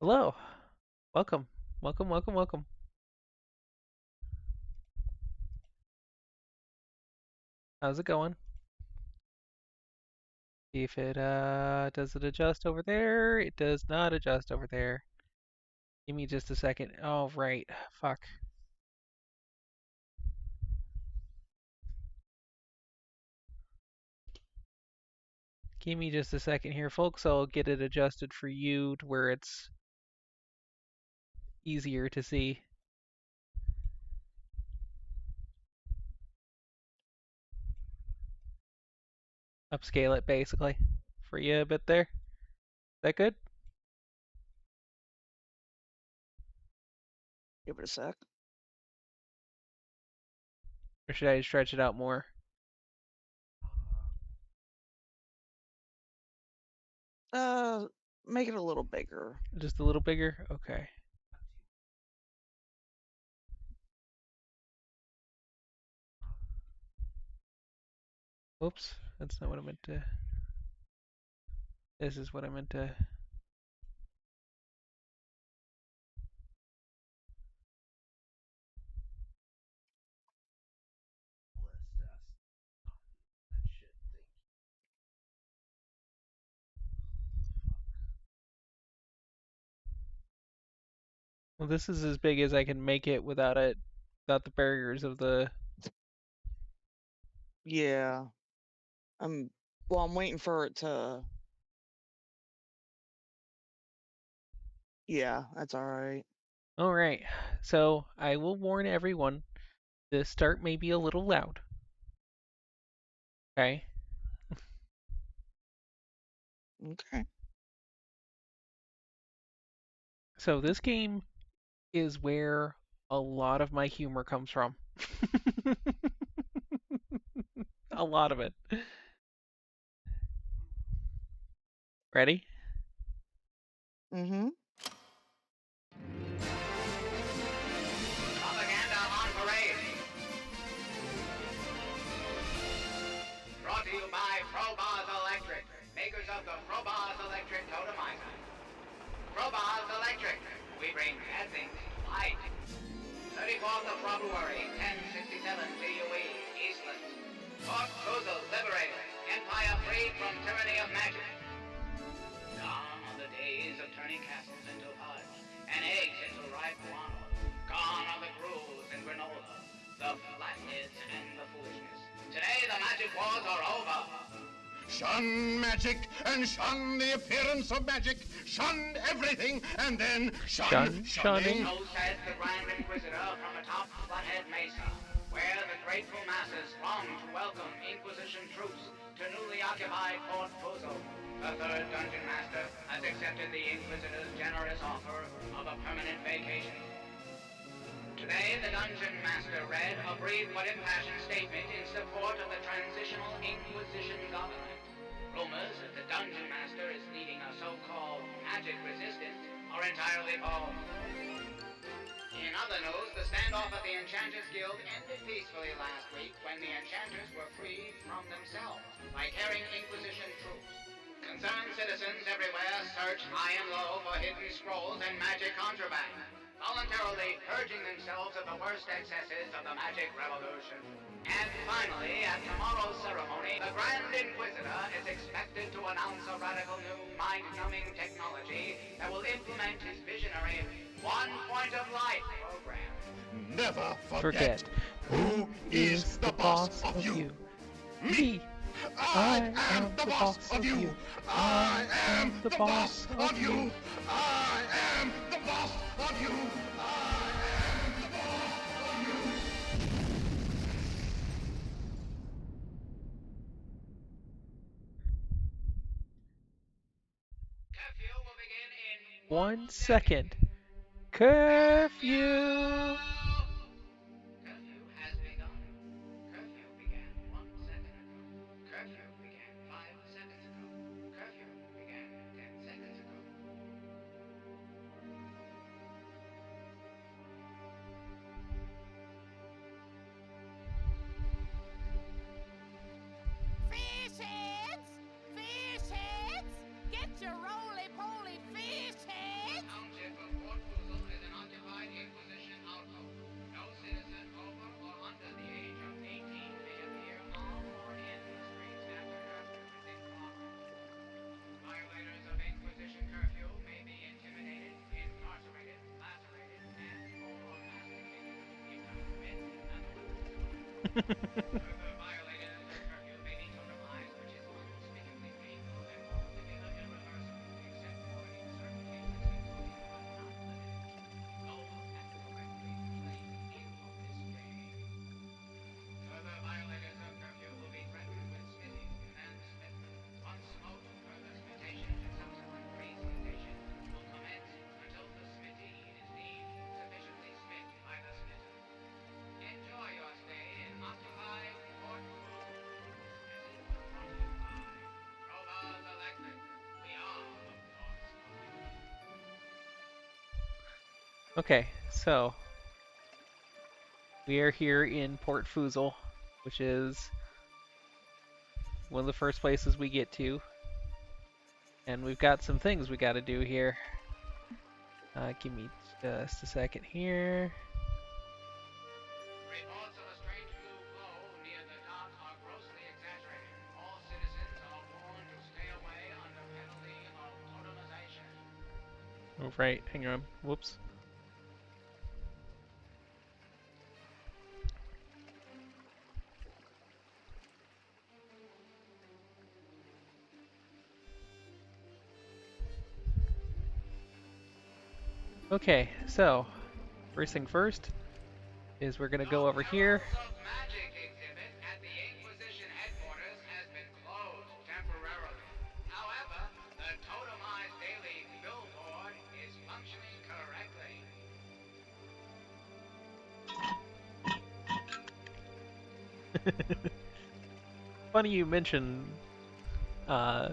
Hello. Welcome. Welcome, welcome, welcome. How's it going? See if it does it adjust over there? It does not adjust over there. Give me just a second. Oh right. Fuck. Give me just a second here, folks. I'll get it adjusted for you to where it's easier to see. Upscale it basically for you a bit there. Is that good? Give it a sec. Or should I stretch it out more? Uh, Make it a little bigger. Just a little bigger? Okay. Oops. That's not what I meant to. This is what I meant to. Well, this is as big as I can make it without the barriers of the. Yeah. I'm I'm waiting for it to. Yeah, that's all right. All right. So I will warn everyone. The start may be a little loud. Okay. Okay. So this game is where a lot of my humor comes from. A lot of it. Ready? Mm-hmm. Propaganda on parade. Brought to you by Probaz Electric, makers of the Probaz Electric Totomizer. Probaz Electric, we bring bad things to light. 34th of February, 1067 DUE, Eastland. Port Fuzel liberated. Empire freed from tyranny of magic. Gone are the days of turning castles into fudge and eggs into ripe guano. Gone are the gruels and granola, the flatheads and the foolishness. Today the magic wars are over. Shun magic and shun the appearance of magic. Shun everything and then shunning. Shunning. So said the Grand Inquisitor from atop Flathead Mesa, where the grateful masses throng to welcome Inquisition troops to newly occupied Fort Fuzel. The third Dungeon Master has accepted the Inquisitor's generous offer of a permanent vacation. Today, the Dungeon Master read a brief but impassioned statement in support of the transitional Inquisition government. Rumors that the Dungeon Master is leading a so-called magic resistance are entirely false. In other news, the standoff at the Enchanters Guild ended peacefully last week when the Enchanters were freed from themselves by carrying Inquisition troops. Concerned citizens everywhere search high and low for hidden scrolls and magic contraband, voluntarily purging themselves of the worst excesses of the magic revolution. And finally, at tomorrow's ceremony, the Grand Inquisitor is expected to announce a radical new mind-numbing technology that will implement his visionary One Point of Light program. Never Forget. who is the boss of you. Me. I am the boss of you. I am the boss of you. I am the boss of you. I am the boss of you. Curfew will begin in 1 second. Curfew. Curfew has begun. Curfew began 1 second ago. Curfew began 5 seconds ago. Curfew began 10 seconds ago. Fish heads! Fish heads! Get your roly-poly fish heads! Township of Fort Fuzel is an occupied Inquisition outpost. No citizen over or under the age of 18 may appear on or in the streets after curfew is in progress. Violators of Inquisition curfew may be intimidated, incarcerated, lacerated, and/or masticated if not permitted otherwise. Further violators of curfew may be totemized, which is unspeakably painful and altogether irreversible, except for in certain cases, including but not limited to goals and correctly played game of this game. Further violators of curfew will be threatened with smitting and smitten. Once smote, further smittation and subsequent re-smittation will commence until the smittee is deemed sufficiently smit by the smitter. Enjoy your stay in occupied Fort Fuzel. Message was brought to you by Robots Electric. We are the boss of you. Okay, so we are here in Port Fuzel, which is one of the first places we get to. And we've got some things we got to do here. Give me just a second here. Reports of a strange blue glow near the dock are grossly exaggerated. All citizens are warned to stay away under penalty of totemization. Oh, right, hang on. Whoops. Okay, so first thing first is we're gonna go over here. The Heralds of Magic exhibit at the Inquisition headquarters has been closed temporarily. However, the totemized daily billboard is functioning correctly. Funny you mention uh,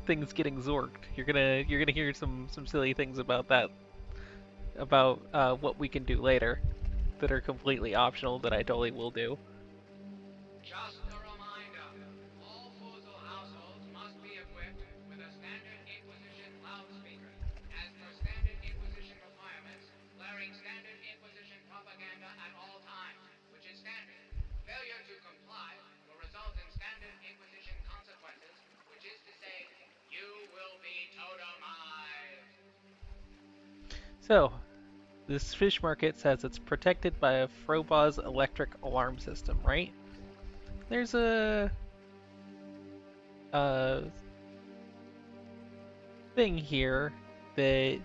things getting zorked. You're gonna hear some silly things about that, about what we can do later, that are completely optional that I totally will do. Just a reminder, all Fuzel households must be equipped with a standard Inquisition loudspeaker. As per standard Inquisition requirements, So, this fish market says it's protected by a Froboz's electric alarm system, right? There's a thing here that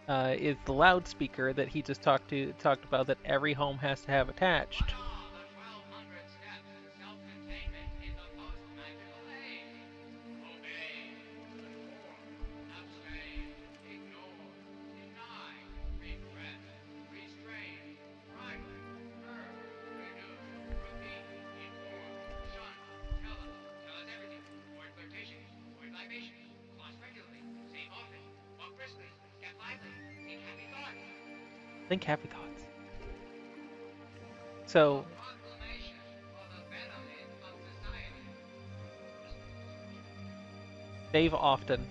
is the loudspeaker that he just talked about that every home has to have attached. What are the 1,200 steps to self-containment in the post-magical age? Obey, conform, abstain, ignore, deny, repress, restrain, private, curb, renew, repeat, inform, shun, tell us everything, avoid flirtations, avoid libations, floss regularly, save often, walk briskly, get lively, think happy thoughts. Think happy thoughts. So, Proclamation for the betterment of society. save often.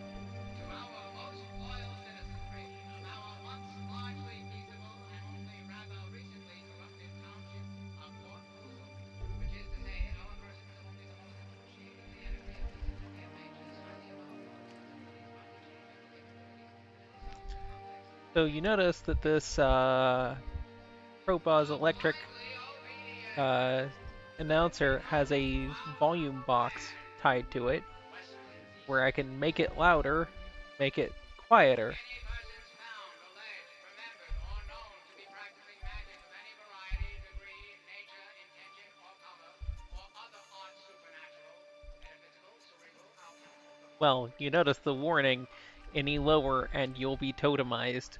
To our most loyal citizenry of our once largely peaceable and only rather recently corrupted township of Port Foozle, which is to say, our person is only the most excruciatingly and agreeably simple and major, slightly above all sensibilities, markedly changed the capabilities of the complex. So you notice that this Proboz electric Blindly obedient. uh, announcer has a volume box tied to it, where I can make it louder, make it quieter. Any persons found, alleged, remembered, or known to be practicing magic of any variety, degree, nature, intention, or color, or other art supernatural, metaphysical, cerebral, alchemical, Well, you notice the warning, any lower and you'll be totemized.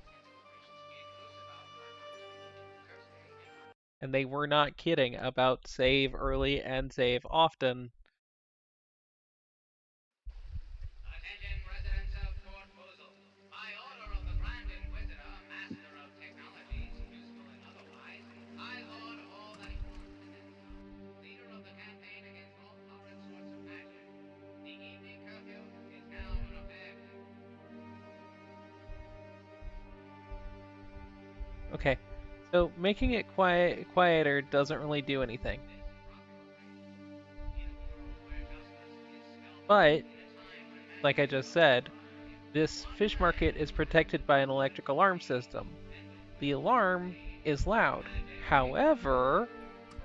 And they were not kidding about save early and save often. Attention, residents of Port Foozle. By order of the Grand Inquisitor, Master of Technologies, useful and otherwise, High Lord of all that is once and then some, leader of the campaign against all horrid sorts of magic, the evening curfew is now in effect. Okay, so making it quieter doesn't really do anything. But, like I just said, this fish market is protected by an electric alarm system. The alarm is loud. However,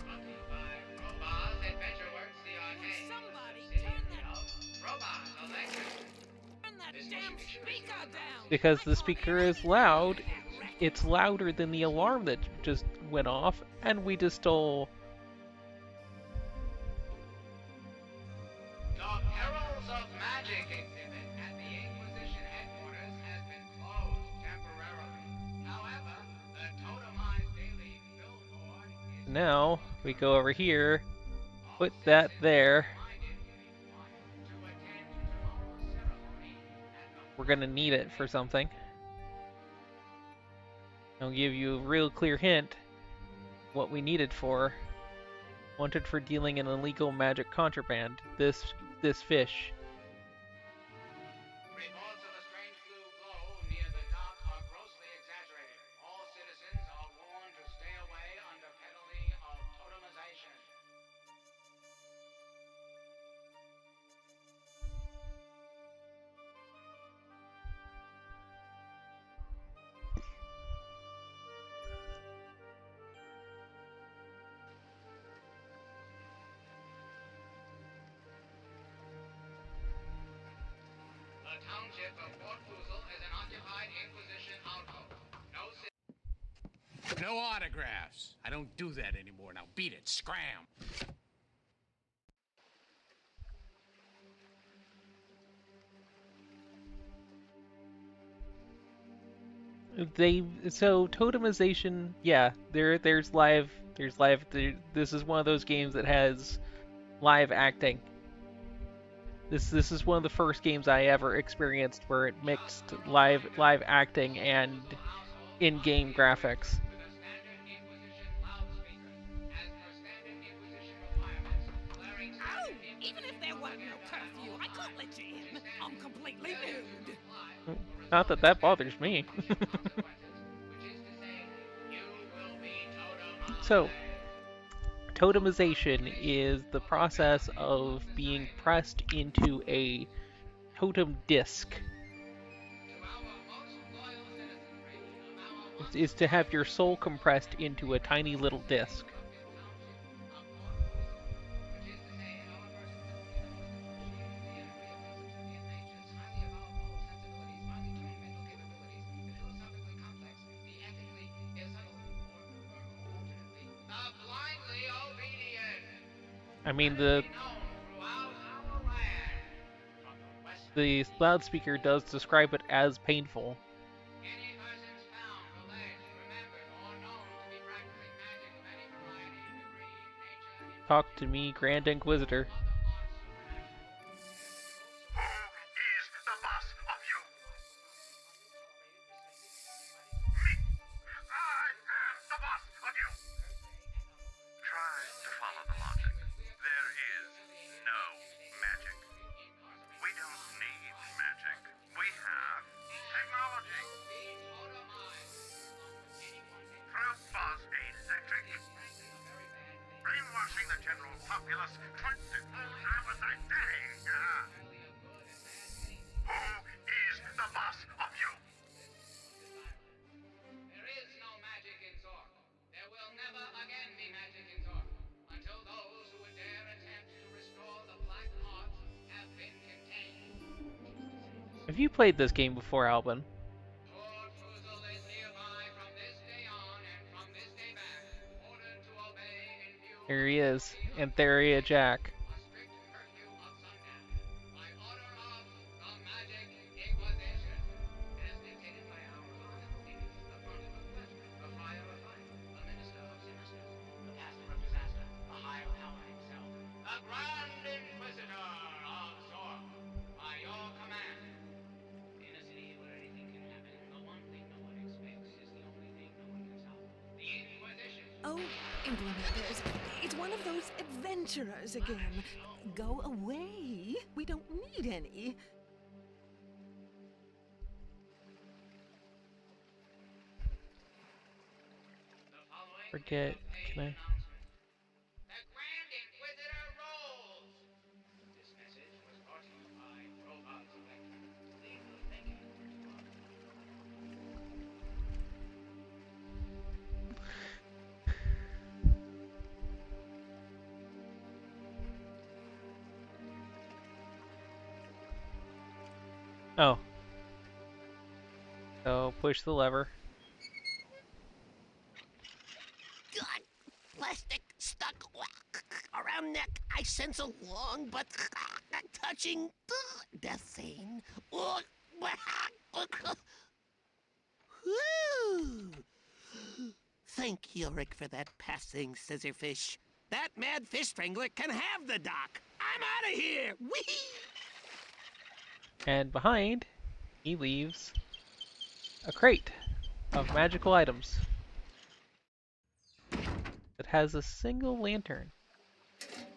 Brought to you by Robot's Adventure Works, the arcade, somebody a turn subsidiary of Robot's Electric. Turn that This damn motion picture is speaker yours. down! because I the can't speaker hear is anything. loud, That wreck. it's louder than the alarm that just went off, and we just stole. The Perils of Magic exhibit at the Inquisition headquarters has been closed temporarily. However, the totemized daily billboard is Now we go over here, all put that citizens there. are reminded, one, to attend tomorrow's ceremony at the We're gonna need it for something. I'll give you a real clear hint what we need it for. Wanted for dealing in illegal magic contraband. This fish. Reports of a strange blue glow near the dock are grossly exaggerated. All citizens are warned to stay away under penalty of totemization. The township of Port Foozle is an occupied Inquisition outpost. No autographs. I don't do that anymore. Now beat it. Scram. So totemization, yeah, this is one of those games that has live acting. This is one of the first games I ever experienced where it mixed live acting and in-game graphics. With a standard Inquisition loudspeaker, as per standard Inquisition requirements, blaring Oh, standard even if there weren't no curfew, I can't let you in. I'm completely nude. Not that that bothers me. So, totemization is the process of being pressed into a totem disc. To our most loyal citizenry is to have your soul compressed into a tiny little disc. I mean, the loudspeaker does describe it as painful. Any persons found, alleged, remembered, or known to be practicing magic of any variety, degree, nature, Talk to me, Grand Inquisitor. Who is the boss of you? Me. I am the boss of you. Try to follow the logic. There is no magic. We don't need magic. We have technology. Through Boss Electric. Brainwashing the general populace 24 hours a day. Who is the boss of you? There is no magic in Zork. There will never again be magic in Zork until those who would dare attempt to restore the black art have been contained. Have you played this game before, Albin? Lord Fuzel is hereby from this day on and from this day back ordered to obey in view Here he of is, Antheria Jack. a strict curfew of sundown by order of the Magic Inquisition as dictated by our honorable Phoenix, the Father of Pleasure, the Friar of Fire, the Minister of Sinisters, the Pastor of Disaster, the High Power himself, the Grand Inquisitor of Zork, by your command. In a city where anything can happen, the one thing no one expects is the only thing no one can stop. The Inquisition. Oh, implementers. It's one of those adventurers again. Go away. We don't need any. The following Forget. is a paid Can I? announcement. The Grand Inquisitor rolls. This message was brought to you by Robots Electric. Legal thinking for Oh. So push the lever. God, plastic stuck around neck. I sense a long but touching death vein. Whew. Thank you, Rick, for that passing scissorfish. That mad fish strangler can have the dock. I'm out of here. Whee! And behind, he leaves a crate of magical items that has a single lantern. attention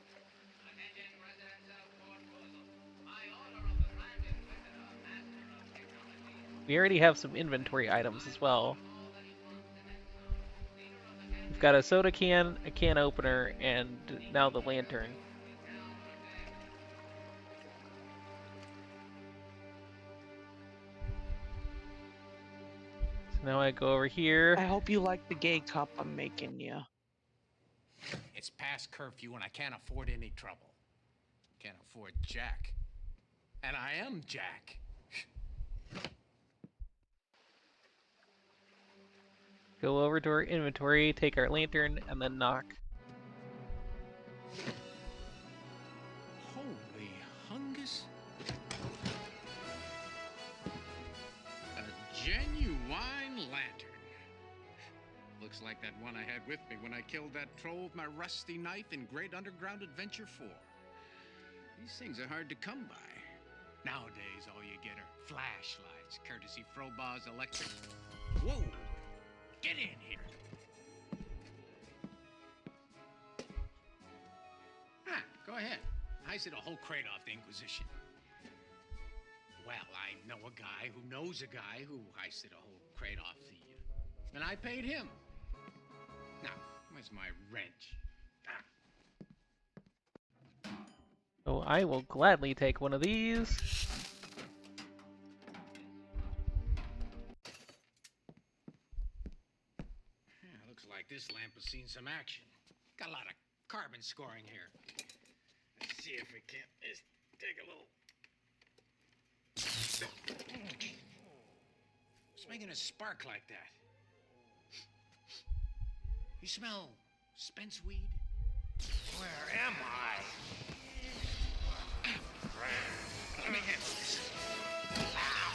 residents of Fort Fuzel. By order of the Grand Inquisitor, Master of Technology, We already have some inventory items as well. all that he wants and then some. Leader of the We've got a soda can, a can opener, and now the lantern. So now I go over here. I hope you like the gay cup I'm making you. It's past curfew and I can't afford any trouble. Can't afford Jack. And I am Jack. Go over to our inventory, take our lantern, and then knock. Holy hungus. A genuine lantern. Looks like that one I had with me when I killed that troll with my rusty knife in Great Underground Adventure 4. These things are hard to come by. Nowadays, all you get are flashlights, courtesy Frobah's Electric. Whoa! Get in here! Ah, go ahead. Heisted a whole crate off the Inquisition. Well, I know a guy who knows a guy who heisted a whole crate off the... and I paid him. Now, where's my wrench? Ah. So I will gladly take one of these. like this lamp has seen some action. Got a lot of carbon scoring here. Let's see if we can't just take a little. What's making a spark like that? You smell Spence weed? Where am I? Let me handle this. Ow!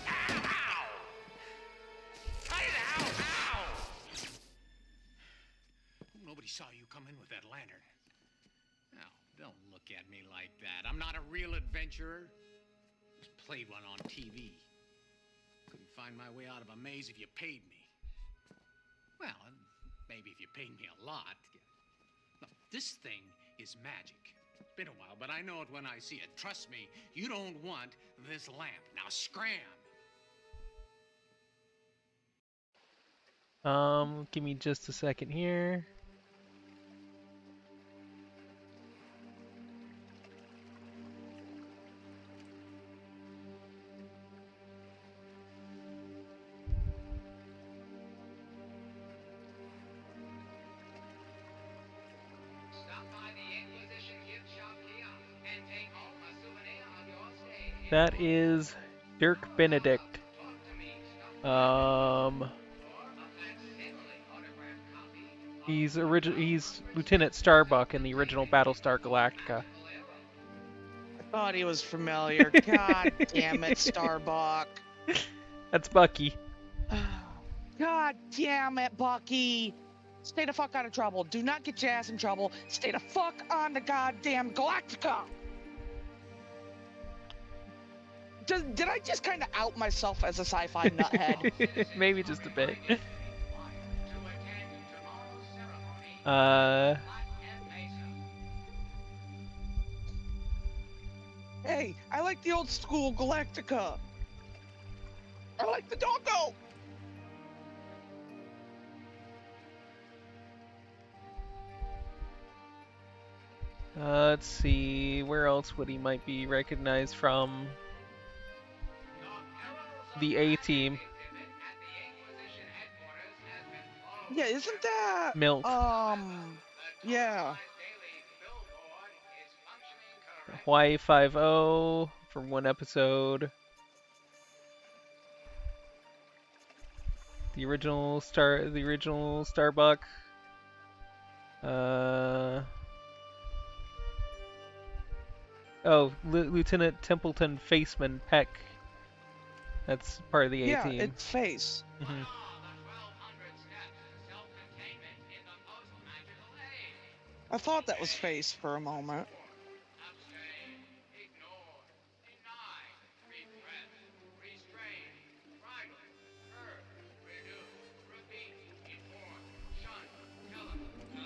Ow! Cut it out! Ow! Nobody saw you come in with that lantern. Now, don't look at me like that. I'm not a real adventurer. Just played one on TV. Couldn't find my way out of a maze if you paid me. Well, maybe if you paid me a lot. Look, this thing is magic. It's been a while, but I know it when I see it. Trust me, you don't want this lamp. Now scram! Give me just a second here. Stop by the Inquisition gift shop kiosk and take home a souvenir of your stay in That is Dirk Benedict. Talk to me. Stop Um, or a facsimile autographed copy of he's Lieutenant Starbuck in the original Battlestar Galactica. Valero. I thought he was familiar. God damn it, Starbuck. That's Bucky. God damn it, Bucky. Stay the fuck out of trouble. Do not get your ass in trouble. Stay the fuck on the goddamn Galactica. Did I just kind of out myself as a sci-fi nuthead? Maybe just a bit. To attend tomorrow's ceremony Uh, Flathead Mesa. Hey, I like the old school Galactica. I like the doggo. let's see, where else would he might be recognized from? The A-Team. Yeah, isn't that Milt. yeah. Hawaii 5-0 from one episode. The original Starbuck. Lieutenant Templeton Faceman Peck. That's part of the Yeah, A-Team. it's face. Mhm. I thought that was face for a moment. Abstain, ignore, deny, repress, restrain, bridle, curb, reduce, repeat, inform, shun, tell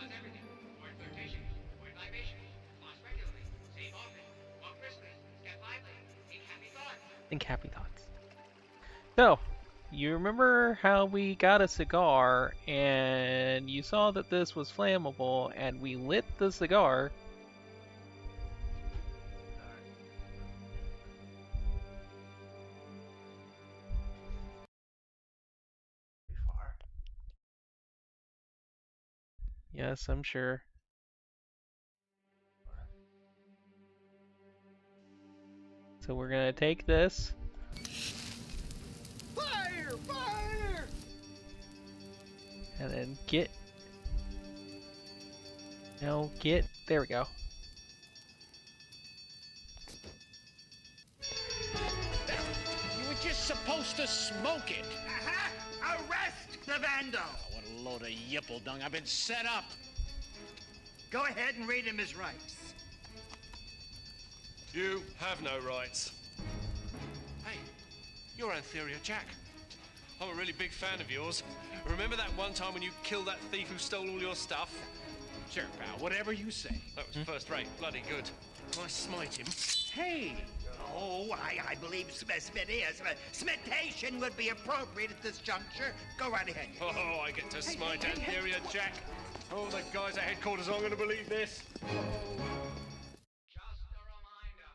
us everything. Avoid flirtation, avoid libation, floss regularly, save often, walk briskly, step lively, think happy thoughts. Think happy thoughts. So, you remember how we got a cigar and you saw that this was flammable and we lit the cigar. Yes, I'm sure. So we're gonna take this. Fire! Fire! And then get. No, get. There we go. You were just supposed to smoke it. Uh-huh! Arrest the vandal! Oh, what a load of yipple dung. I've been set up. Go ahead and read him his rights. You have no rights. Hey, you're Antheria Jack. I'm a really big fan of yours. Remember that one time when you killed that thief who stole all your stuff? Sure, pal. Whatever you say. That was first rate. Bloody good. Can I smite him? Hey! Oh, I believe Smith is. Smitation would be appropriate at this juncture. Go right ahead. Oh, I get to smite Antheria Jack. Oh, the guys at headquarters aren't going to believe this. Just a reminder,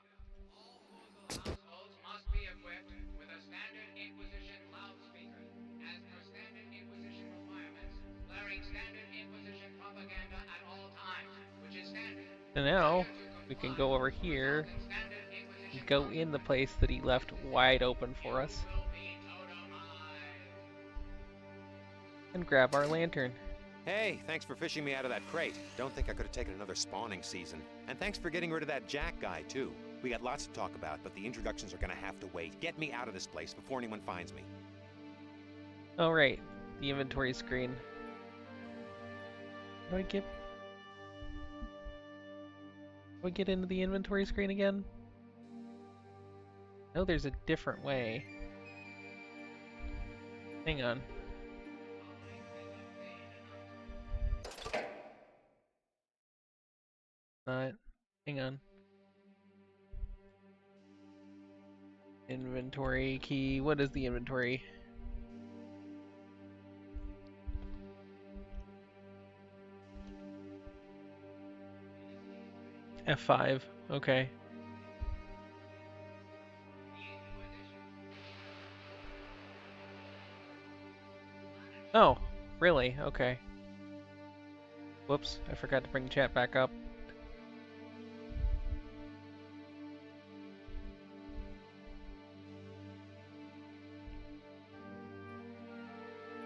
all Bozo households must be equipped with a standard Inquisition loudspeaker. As per standard Inquisition requirements, Speak standard Inquisition propaganda at all times, which is standard. And now Failure to we can comply go over will here result in standard Inquisition and go in the consequences. place that he left wide open for us You will be totemized. and grab our lantern. Hey, thanks for fishing me out of that crate. Don't think I could have taken another spawning season. And thanks for getting rid of that Jack guy, too. We got lots to talk about, but the introductions are gonna have to wait. Get me out of this place before anyone finds me. Oh, right. The inventory screen. How do I get into the inventory screen again? No, there's a different way. Hang on. Hang on. Inventory key. What is the inventory? F5. Okay. Oh, really? Okay. Whoops, I forgot to bring chat back up.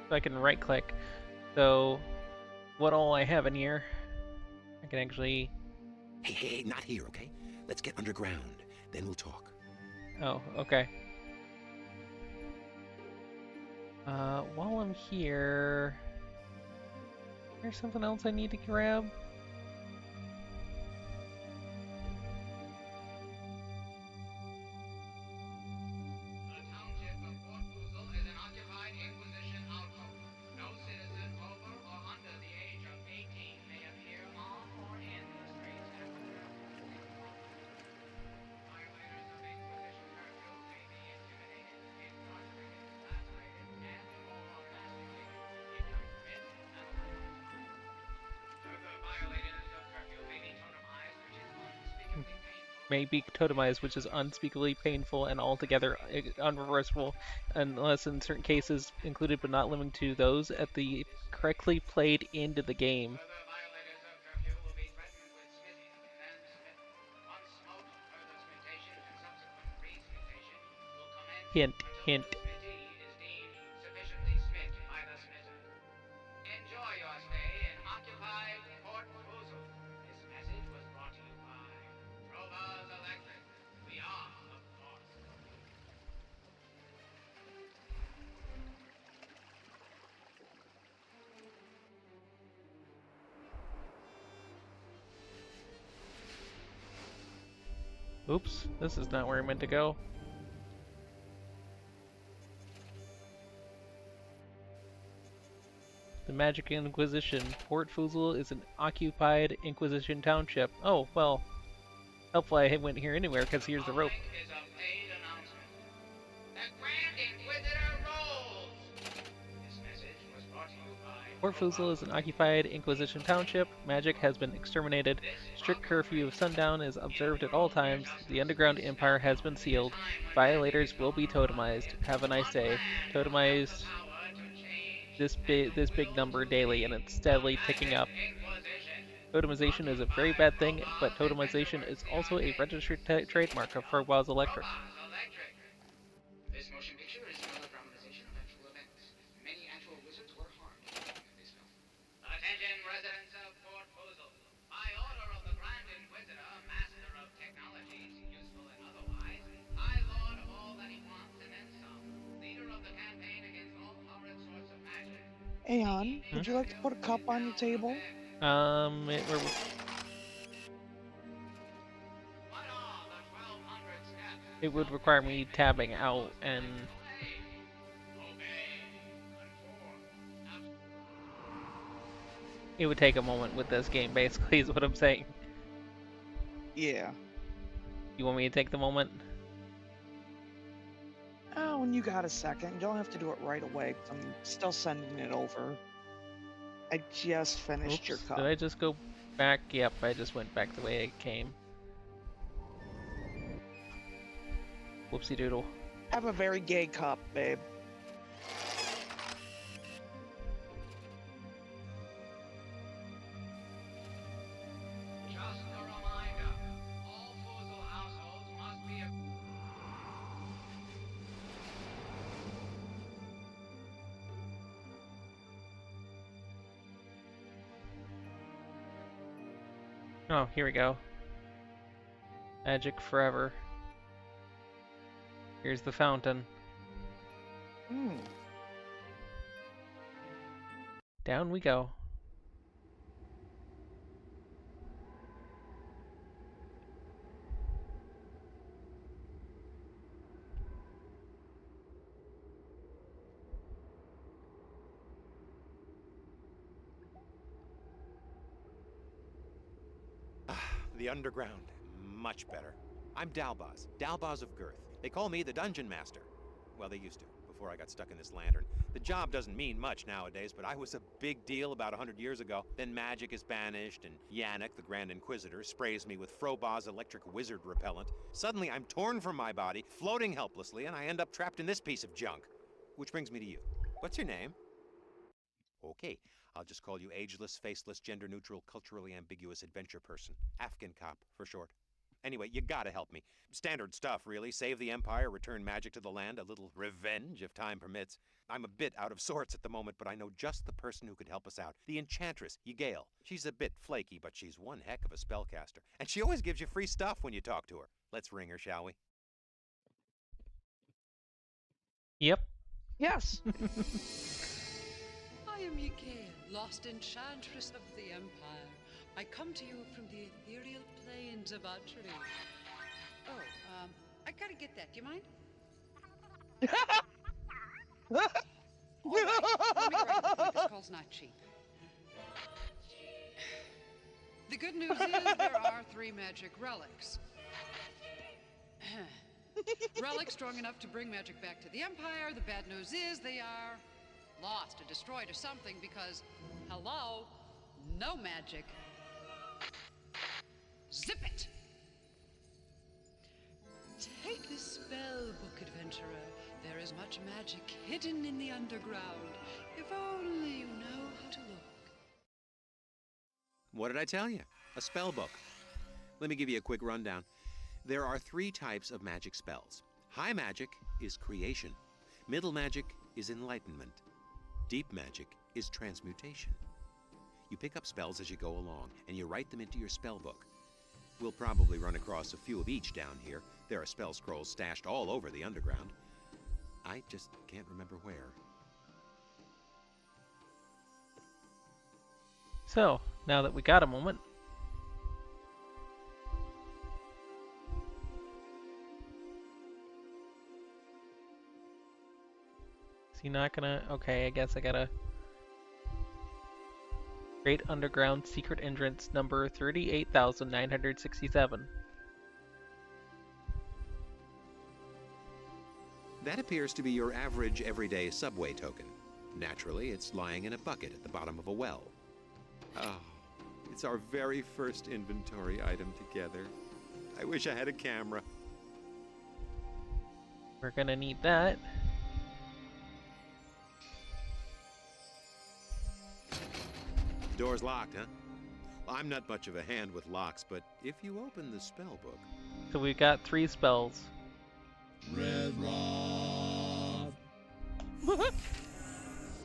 So I can right click. So, what all I have in here, I can actually... Hey, not here, okay? Let's get underground, then we'll talk. Oh, okay. While I'm here... There's something else I need to grab? The township of Fort Foozle is an occupied Inquisition outpost. No citizen over or under the age of 18 may appear on or in the streets after violators of Inquisition curfew may be intimidated, incarcerated, lacerated, and or masticated, indicted, and otherwise. Further violators of curfew may be totemized, which is unspeakably painful. May be totemized, which is unspeakably painful and altogether unreversible, unless in certain cases included but not limited to those at the correctly played end of the game. Further violators of curfew will be threatened with smitting, then smitten. Once smote, further smittation and subsequent re-smittation will commence Hint, until hint. the smittee is deemed sufficiently smit by the smitter. Enjoy your stay in occupied Fort Foozle. This message was brought to you by Trovers Electric. We are the Force. Oops, this is not where I meant to go. The Magic Inquisition. Fort Foozle is an occupied Inquisition township. Oh, well. Helpful I went here anywhere, because here's the rope. Following is a paid announcement. The Grand Inquisitor rolls! This message was brought to you by Fort Foozle is an occupied Inquisition township. Magic has been exterminated. Strict curfew of sundown is observed at all times. The Underground Empire has been sealed. Violators will be totemized. Have a nice day. Totemized this big number daily, and it's steadily ticking up. Totemization is a very bad thing, but totemization is also a registered trademark of Trovers Electric. This motion picture is another dramatization of actual events. Many actual wizards were harmed in this film. Attention, residents of Fort Foozle. By order of the Grand Inquisitor, master of technologies, useful and otherwise, High Lord of all that he wants and then some, leader of the campaign against all horrid sorts of magic. Aeon, would you like to put a cup on your table? It, What are the 1,200 steps? it would require me tabbing out, and it would take a moment with this game, basically, is what I'm saying. Yeah. You want me to take the moment? Oh, when you got a second. You don't have to do it right away, 'cause I'm still sending it over. I just finished your Oops, cup. did I just go back? Yep, I just went back the way it came. Whoopsie doodle. Have a very gay cup, babe. Oh, here we go. Magic forever. Here's the fountain. Hmm. Down we go. The underground. Much better. I'm Dalbaz. Dalbaz of Girth. They call me the Dungeon Master. Well, they used to, before I got stuck in this lantern. The job doesn't mean much nowadays, but I was a big deal about 100 years ago. Then magic is banished, and Yannick, the Grand Inquisitor, sprays me with Froboz's electric wizard repellent. Suddenly, I'm torn from my body, floating helplessly, and I end up trapped in this piece of junk. Which brings me to you. What's your name? Okay, I'll just call you ageless, faceless, gender-neutral, culturally ambiguous adventure person. Afghan cop, for short. Anyway, you gotta help me. Standard stuff, really. Save the Empire, return magic to the land, a little revenge if time permits. I'm a bit out of sorts at the moment, but I know just the person who could help us out. The Enchantress, Ygael. She's a bit flaky, but she's one heck of a spellcaster. And she always gives you free stuff when you talk to her. Let's ring her, shall we? Yep. Yes. I am Ygael, lost enchantress of the Empire. I come to you from the ethereal plains of Archery. Oh, I gotta get that. Do you mind? All right, let me go right to the point. This call's not cheap. The good news is there are 3 magic relics. Relics strong enough to bring magic back to the Empire. The bad news is they are lost or destroyed or something because, hello, no magic. Zip it! Take this spell book, adventurer. There is much magic hidden in the underground. If only you know how to look. What did I tell you? A spell book. Let me give you a quick rundown. There are 3 types of magic spells. High magic is creation. Middle magic is enlightenment. Deep magic is transmutation. You pick up spells as you go along, and you write them into your spell book. We'll probably run across a few of each down here. There are spell scrolls stashed all over the underground. I just can't remember where. So, now that we got a moment, is he not gonna? Okay, I guess I gotta. Great Underground Secret Entrance number 38,967. That appears to be your average everyday subway token. Naturally, it's lying in a bucket at the bottom of a well. Oh, it's our very first inventory item together. I wish I had a camera. We're gonna need that. Door's locked, huh? Well, I'm not much of a hand with locks, but if you open the spell book... So we've got 3 spells. Red Rob.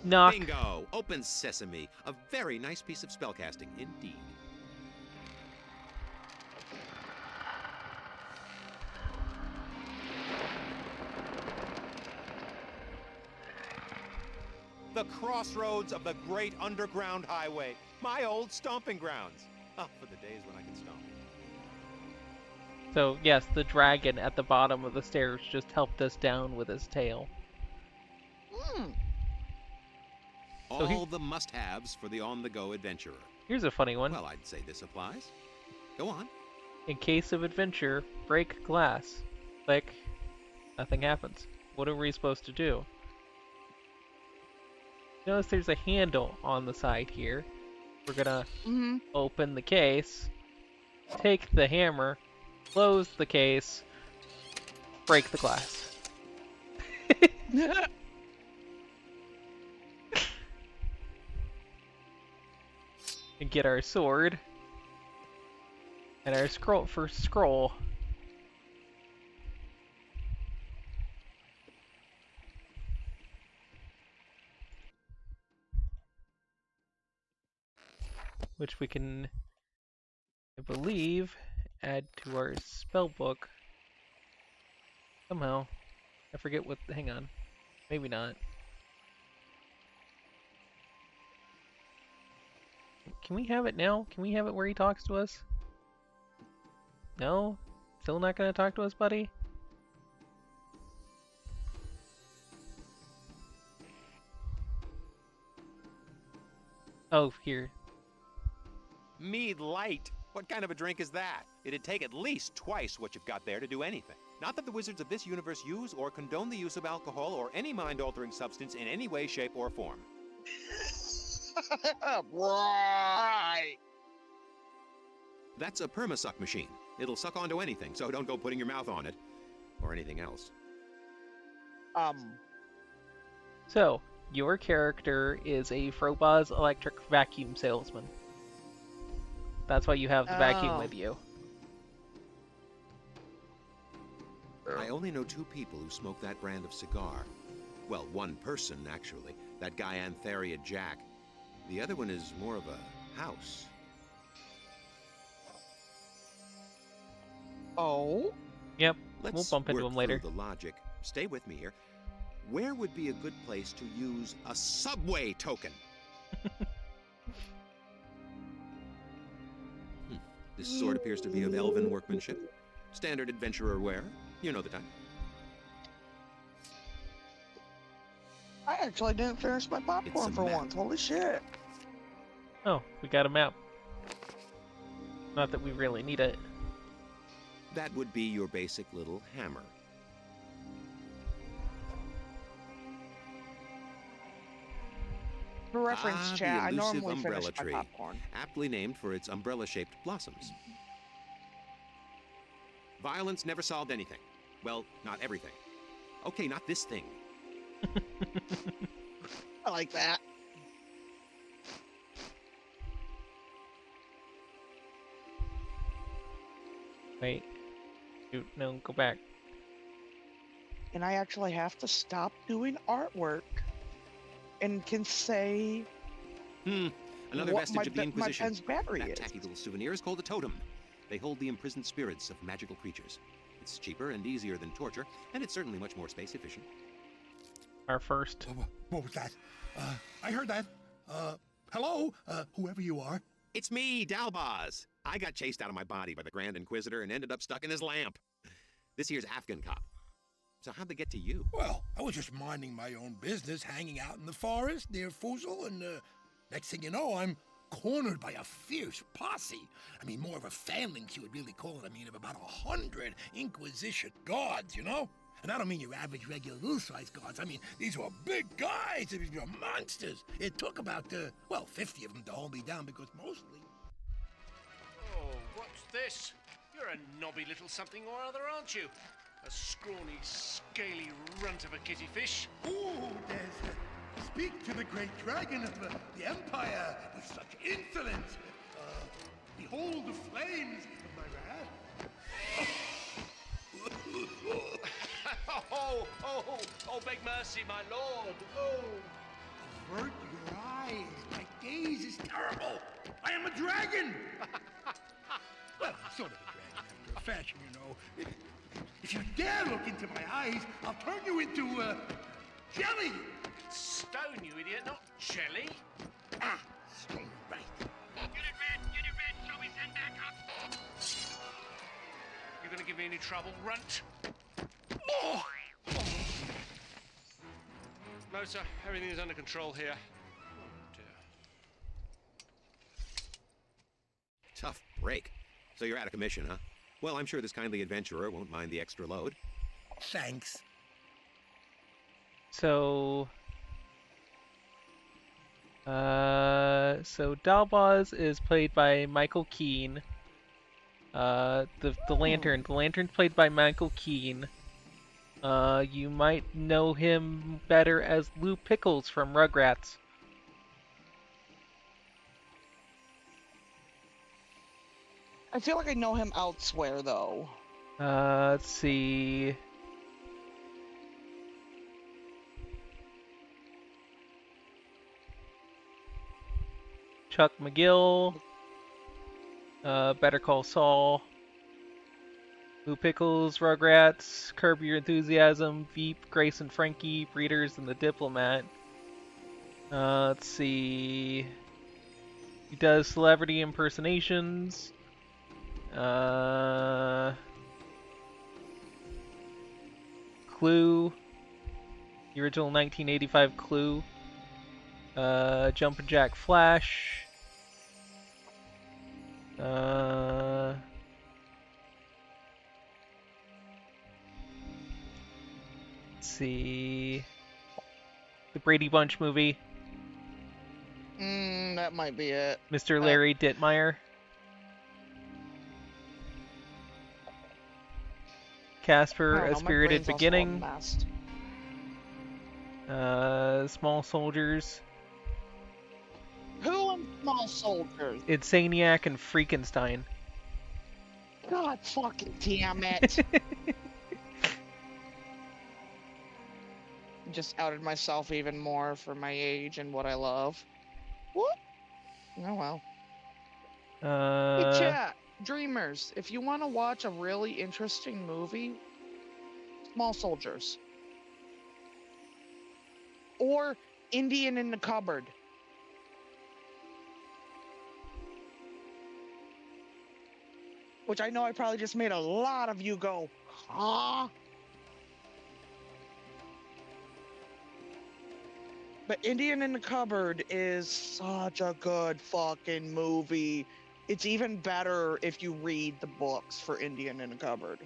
Knock. Bingo! Open sesame. A very nice piece of spellcasting, indeed. The crossroads of the great underground highway. My old stomping grounds. Oh, for the days when I could stomp. So, yes, the dragon at the bottom of the stairs just helped us down with his tail. All the must-haves for the on-the-go adventurer. Here's a funny one. Well, I'd say this applies. Go on. In case of adventure, break glass. Click. Nothing happens. What are we supposed to do? Notice there's a handle on the side here. We're gonna open the case, take the hammer, close the case, break the glass. And get our sword and our scroll. Which we can I believe, add to our spell book. Somehow. I forget what. Hang on. Maybe not. Can we have it now? Can we have it where he talks to us? No? Still not gonna talk to us, buddy? Oh, here. Mead Light. What kind of a drink is that? It'd take at least twice what you've got there to do anything. Not that the wizards of this universe use or condone the use of alcohol or any mind-altering substance in any way, shape, or form. Right. That's a permasuck machine. It'll suck onto anything, so don't go putting your mouth on it. Or anything else. So, your character is a Frobozz electric vacuum salesman. That's why you have the vacuum with you. I only know 2 people who smoke that brand of cigar. Well, one person, actually. That guy Antheria Jack. The other one is more of a house. Oh? Yep, Let's we'll bump into work him later. through the logic. Stay with me here. Where would be a good place to use a subway token? This sword appears to be of elven workmanship. Standard adventurer wear. You know the type. I actually didn't finish my popcorn for once. Holy shit. Oh, we got a map. Not that we really need it. That would be your basic little hammer. For reference, chat, the I elusive normally umbrella finish my tree, popcorn. aptly named for its umbrella-shaped blossoms. Violence never solved anything. Well, not everything. Okay, not this thing. I like that. Wait. Shoot, no, go back. And I actually have to stop doing artwork and can say Another what vestige of the my Inquisition. pen's battery That is. tacky little souvenir is called a totem. They hold the imprisoned spirits of magical creatures. It's cheaper and easier than torture, and it's certainly much more space efficient. Our first. What was that? I heard that. Hello, whoever you are. It's me, Dalbaz. I got chased out of my body by the Grand Inquisitor and ended up stuck in his lamp. This here's Afghan cop. So how'd they get to you? Well, I was just minding my own business, hanging out in the forest near Fuzel, and next thing you know, I'm cornered by a fierce posse. I mean, more of a phalanx, you would really call it. I mean, of about 100 Inquisition guards, you know? And I don't mean your average regular little-sized guards. I mean, these were big guys. These were monsters. It took about, 50 of them to hold me down because mostly... Oh, what's this? You're a knobby little something or other, aren't you? A scrawny, scaly runt of a kitty fish. Ooh, there's... speak to the great dragon of the Empire with such insolence. Behold the flames of my wrath. Oh, beg mercy, my lord. Oh. Avert your eyes. My gaze is terrible. I am a dragon. Well, I'm sort of a dragon after a fashion, you know. If you dare look into my eyes, I'll turn you into, jelly. Stone, you idiot, not jelly. Ah, stone right. Unit Red, shall we send back up? You gonna give me any trouble, runt? Oh! No, sir. Everything is under control here. Oh, dear. Tough break. So you're out of commission, huh? Well, I'm sure this kindly adventurer won't mind the extra load. Thanks. So Dalbaz is played by Michael Keane. The Lantern. The Lantern's played by Michael Keane. You might know him better as Lou Pickles from Rugrats. I feel like I know him elsewhere, though. Let's see. Chuck McGill. Better Call Saul, Lou Pickles, Rugrats, Curb Your Enthusiasm, Veep, Grace and Frankie, Breeders, and The Diplomat. Let's see. He does celebrity impersonations. Clue, the original 1985 Clue. Jumpin' Jack Flash. Let's see. The Brady Bunch movie. That might be it. Mr. Larry Dittmeyer. Casper, A Spirited Beginning. Small Soldiers. Who in Small Soldiers? Insaniac and Freakenstein. God fucking damn it. Just outed myself even more for my age and what I love. Whoop. Oh well. Hey chat, Dreamers, if you want to watch a really interesting movie, Small Soldiers. Or Indian in the Cupboard. Which I know I probably just made a lot of you go, huh? But Indian in the Cupboard is such a good fucking movie. It's even better if you read the books for Indian in the Cupboard.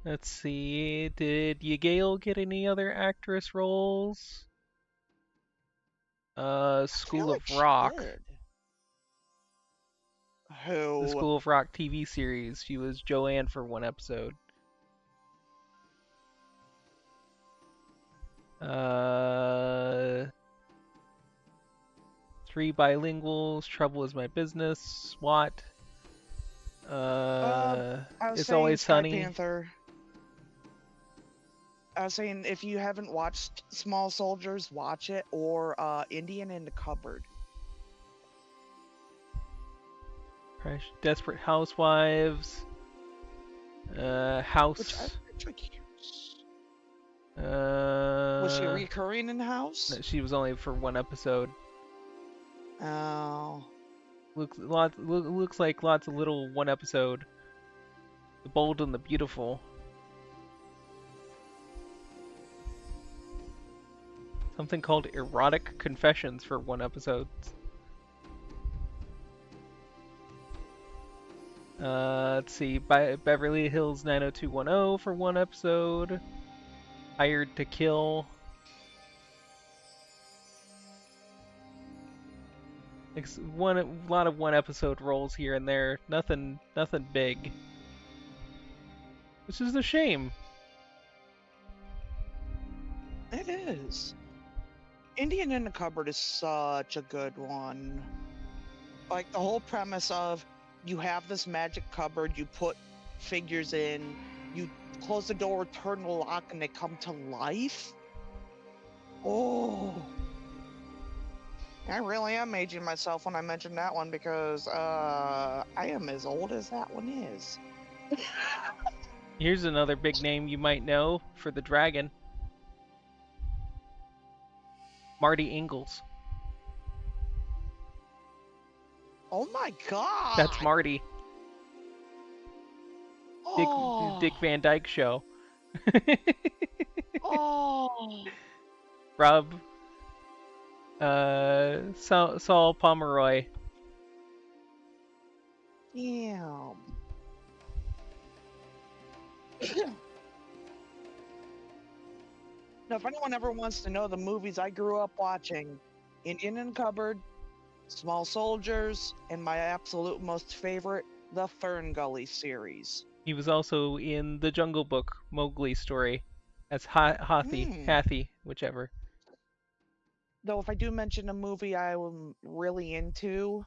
Let's see. Did Yagail get any other actress roles? School of Rock. Who? The School of Rock TV series. She was Joanne for one episode. Three Bilinguals. Trouble Is My Business. SWAT. It's Always Sunny. Panther. I was saying, if you haven't watched Small Soldiers, watch it, or Indian in the Cupboard. Desperate Housewives. House. Which was she recurring in House? No, she was only for one episode. Oh. Looks like lots of little one episode. The Bold and the Beautiful. Something called Erotic Confessions for one episode. Let's see. Beverly Hills 90210 for one episode. Hired to Kill. A lot of one episode roles here and there. Nothing big. Which is a shame. It is. Indian in the Cupboard is such a good one. Like the whole premise of you have this magic cupboard, you put figures in, you close the door, turn the lock, and they come to life. Oh. I really am aging myself when I mention that one because I am as old as that one is. Here's another big name you might know for the dragon. Marty Ingalls. Oh my god! That's Marty. Oh. Dick Van Dyke Show. Oh. Rob. Saul Pomeroy. Damn. Now, if anyone ever wants to know the movies I grew up watching, Indian in the Cupboard, Small Soldiers, and my absolute most favorite, the Fern Gully series. He was also in the Jungle Book Mowgli story as Hathi, whichever. Though if I do mention a movie I'm really into,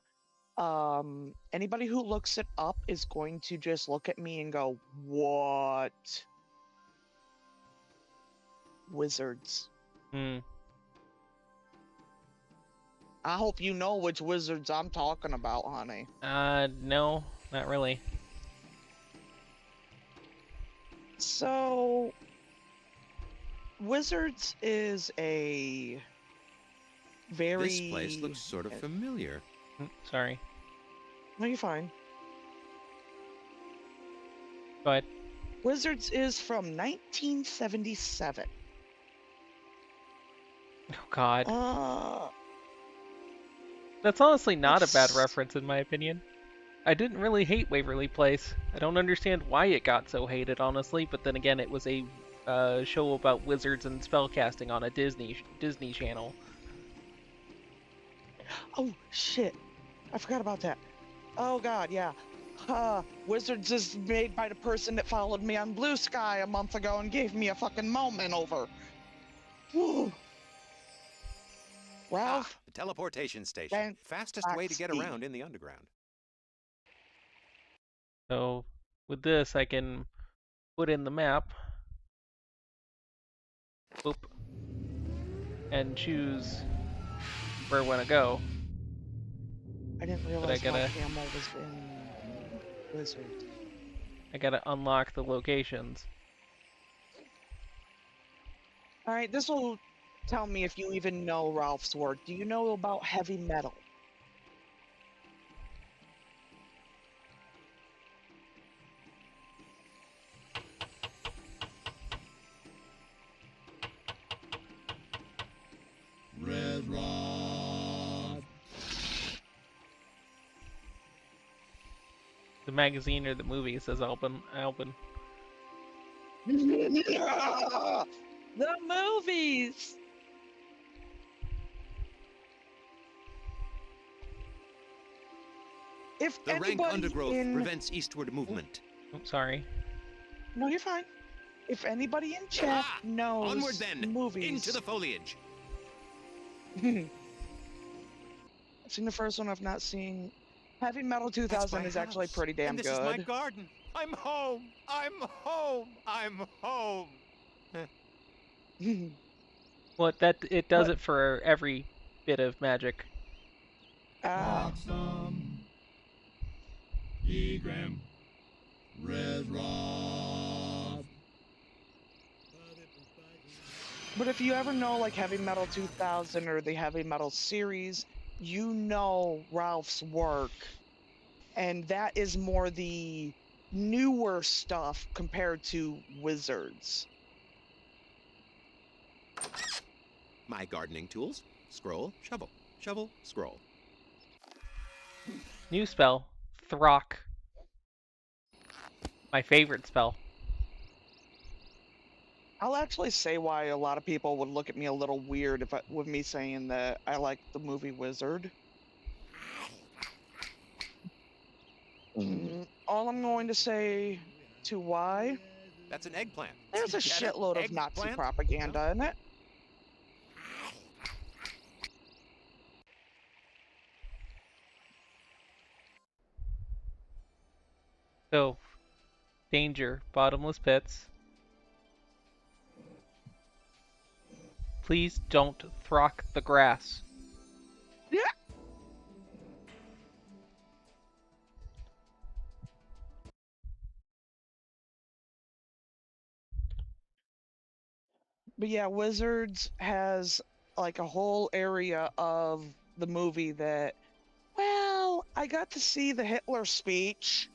anybody who looks it up is going to just look at me and go, what? Wizards. I hope you know which wizards I'm talking about, honey. No, not really. So, Wizards is a very... This place looks sort of familiar. Sorry. No, you're fine. Go ahead. Wizards is from 1977. Oh, God. Uh, That's honestly not a bad it's- reference, in my opinion. I didn't really hate Waverly Place. I don't understand why it got so hated, honestly, but then again, it was a show about wizards and spellcasting on a Disney channel. Oh, shit. I forgot about that. Oh, God, yeah. Wizards is made by the person that followed me on Blue Sky a month ago and gave me a fucking moment over. Whew. Ralph? The teleportation station. Fastest way to get Speed. around in the underground. So with this, I can put in the map. Boop. And choose where I want to go. I didn't But realize my camel was in Wizards. I gotta unlock the locations. Alright, this will tell me if you even know Ralph's work. Do you know about heavy metal? Red Rod. The magazine or the movie says Albin. The movies! If The rank anybody undergrowth in... prevents eastward movement. Oh, sorry. No, you're fine. If anybody in chat knows Onward then, movies... into the foliage. I've seen the first one. I've not seen... Heavy Metal 2000 is actually pretty damn and this good. is my garden. I'm home. I'm home. I'm home. Well, it does it for every bit of magic. Egram. Red Rod. But if you ever know like Heavy Metal 2000 or the Heavy Metal series, you know Ralph's work. And that is more the newer stuff compared to Wizards. My gardening tools. Scroll, shovel. Shovel, scroll. New spell, Throck. My favorite spell. I'll actually say why a lot of people would look at me a little weird with me saying that I like the movie Wizard. All I'm going to say to why... That's an eggplant. There's a shitload of Nazi propaganda in it. So, danger, bottomless pits. Please don't throck the grass. Yeah. But yeah, Wizards has like a whole area of the movie that, well, I got to see the Hitler speech.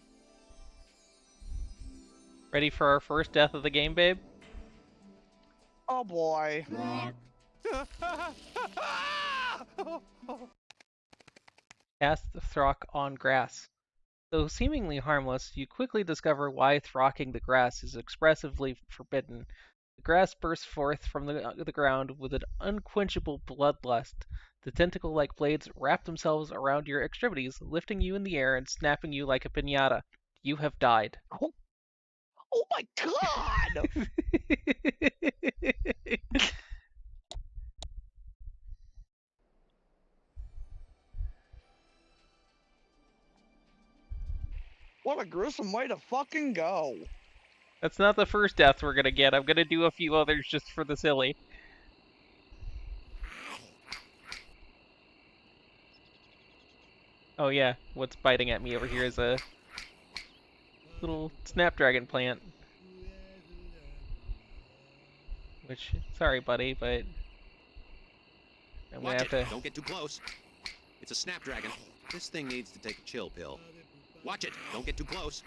Ready for our first death of the game, babe? Oh boy. Cast the Throck on grass. Though seemingly harmless, you quickly discover why throcking the grass is expressively forbidden. The grass bursts forth from the ground with an unquenchable bloodlust. The tentacle-like blades wrap themselves around your extremities, lifting you in the air and snapping you like a piñata. You have died. Oh my god! What a gruesome way to fucking go. That's not the first death we're gonna get. I'm gonna do a few others just for the silly. Oh yeah, what's biting at me over here is a little snapdragon plant. Which, sorry buddy, but I'm gonna Watch have it. to... Don't get too close. It's a snapdragon. This thing needs to take a chill pill. Watch it. Don't get too close.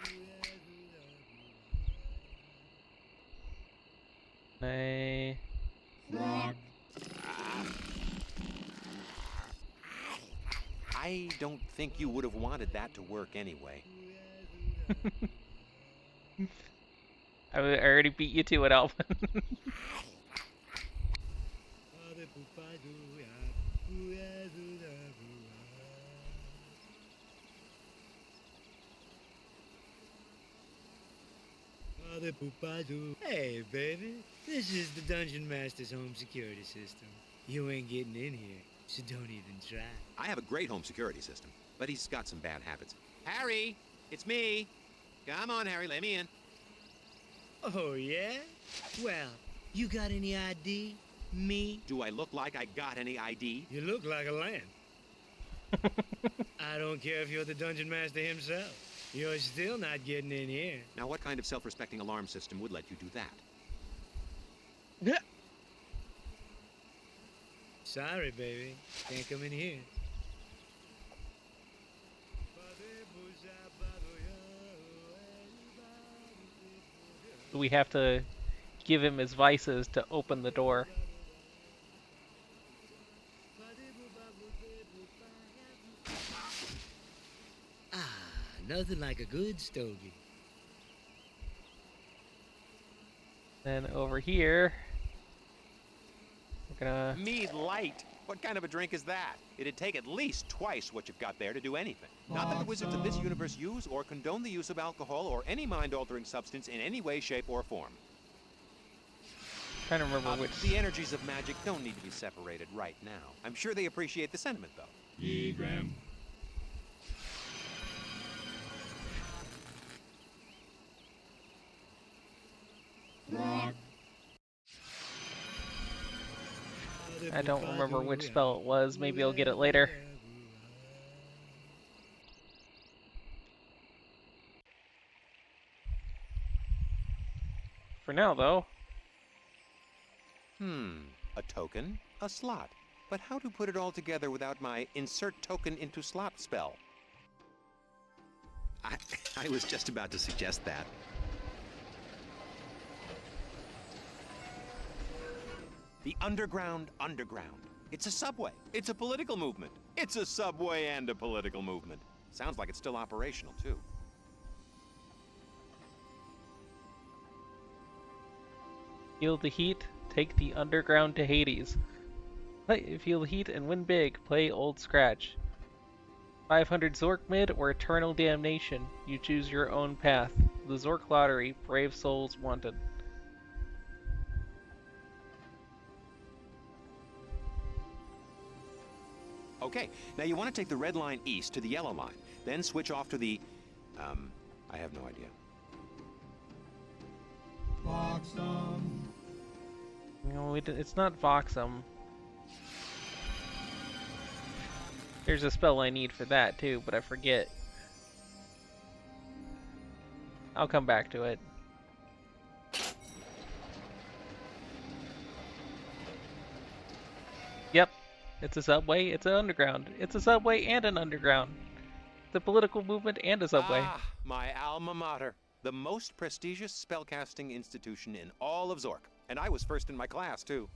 I don't think you would have wanted that to work anyway. I already beat you to it, Alvin. Hey, baby. This is the Dungeon Master's home security system. You ain't getting in here, so don't even try. I have a great home security system, but he's got some bad habits. Harry, it's me. Come on, Harry, let me in. Oh, yeah? Well, you got any ID? Me? Do I look like I got any ID? You look like a lamb. I don't care if you're the Dungeon Master himself. You're still not getting in here. Now, what kind of self-respecting alarm system would let you do that? Sorry, baby. Can't come in here. We have to give him his vices to open the door. Nothing like a good stogie. Then over here, we're gonna... Mead Light. What kind of a drink is that? It'd take at least twice what you've got there to do anything. Not that the wizards of this universe use or condone the use of alcohol or any mind-altering substance in any way, shape, or form. Trying to remember which... The energies of magic don't need to be separated right now. I'm sure they appreciate the sentiment, though. Graham. I don't remember which spell it was. Maybe I'll get it later. For now, though. A token, a slot. But how to put it all together without my insert token into slot spell? I was just about to suggest that. The Underground Underground. It's a subway. It's a political movement. It's a subway and a political movement. Sounds like it's still operational, too. Feel the heat, take the underground to Hades. Feel the heat and win big, play Old Scratch. 500 Zork mid or Eternal Damnation. You choose your own path. The Zork Lottery, brave souls wanted. Okay, now you want to take the red line east to the yellow line, then switch off to the, I have no idea. Voxum. No, it's not Voxum. There's a spell I need for that too, but I forget. I'll come back to it. Yep, it's a subway, it's an underground. It's a subway and an underground. It's a political movement and a subway. Ah, my alma mater. The most prestigious spellcasting institution in all of Zork. And I was first in my class, too.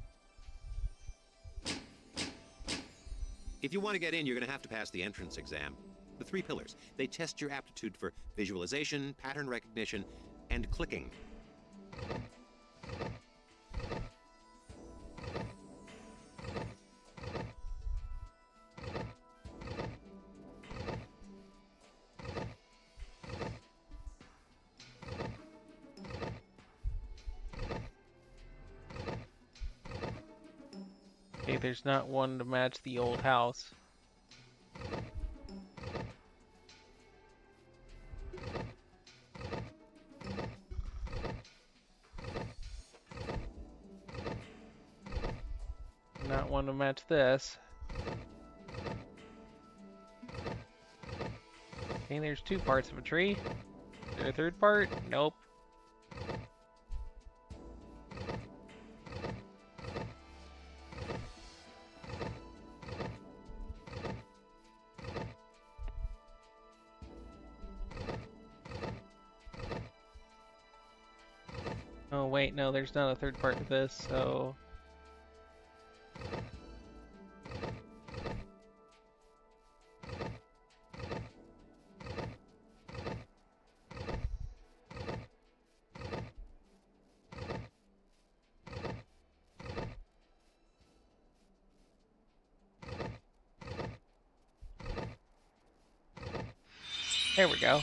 If you want to get in, you're going to have to pass the entrance exam. The 3 pillars. They test your aptitude for visualization, pattern recognition, and clicking. Okay, there's not one to match the old house. Not one to match this. Okay, there's two parts of a tree. Is there a third part? Nope. Oh wait, no, there's not a third part to this, so... There we go.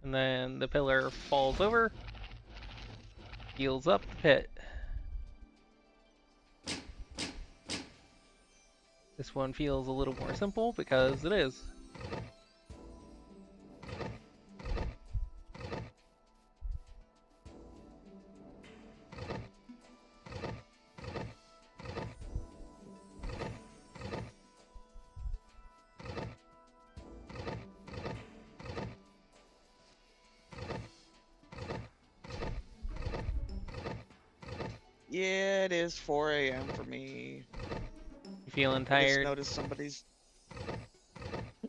And then the pillar falls over, heals up the pit. This one feels a little more simple because it is. Yeah, it is 4 a.m. for me. You feeling I just tired? noticed somebody's...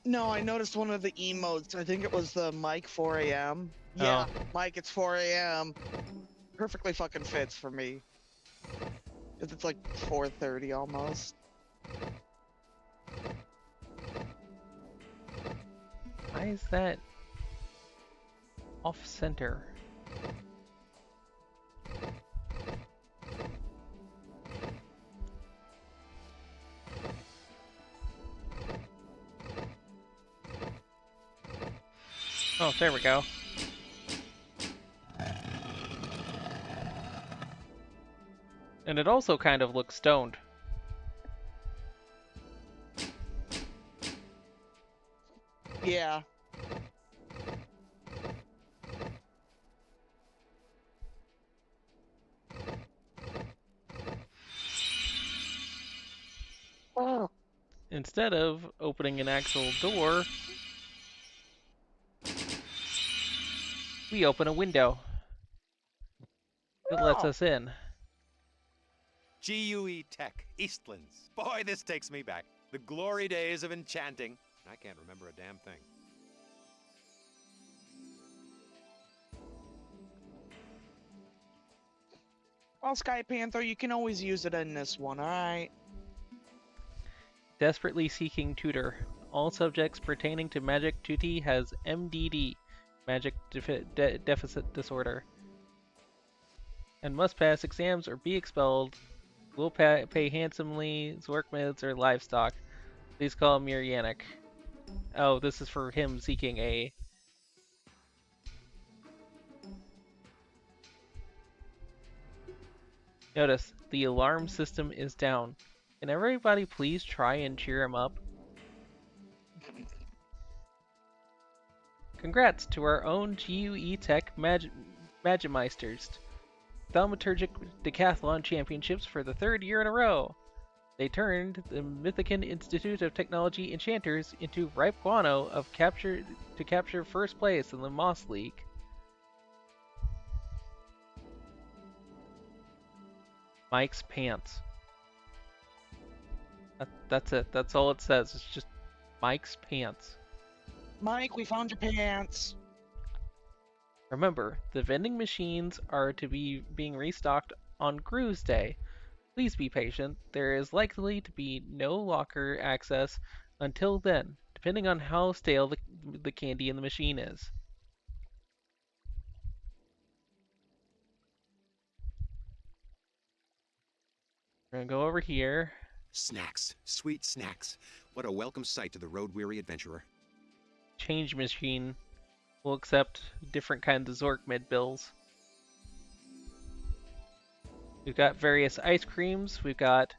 No, I noticed one of the emotes. I think it was the Mike 4 a.m. Yeah, Oh. Mike, it's 4 a.m. Perfectly fucking fits for me. 'Cause it's like 4:30 almost. Why is that off center? Oh, there we go. And it also kind of looks stoned. Yeah. Oh. Instead of opening an actual door, we open a window. It lets us in. GUE Tech, Eastlands. Boy, this takes me back. The glory days of enchanting. I can't remember a damn thing. Well, Sky Panther, you can always use it in this one, alright? Desperately seeking tutor. All subjects pertaining to Magic Tutti has MDD, Magic Deficit Disorder, and must pass exams or be expelled. Will pay handsomely, Zorkmids or livestock. Please call Mirianic. Oh, this is for him seeking a... Notice, the alarm system is down. Can everybody please try and cheer him up? Congrats to our own GUE Tech Magimeisters. Thaumaturgic Decathlon Championships for the third year in a row. They turned the Mythican Institute of Technology Enchanters into ripe guano to capture first place in the Moss League. Mike's pants. That's it. That's all it says. It's just Mike's pants. Mike, we found your pants. Remember, the vending machines are to be being restocked on Cruise Day. Please be patient. There is likely to be no locker access until then, depending on how stale the candy in the machine is. We're gonna go over here. Snacks. Sweet snacks. What a welcome sight to the road-weary adventurer. Change machine will accept different kinds of Zorkmid bills. We've got various ice creams. We've got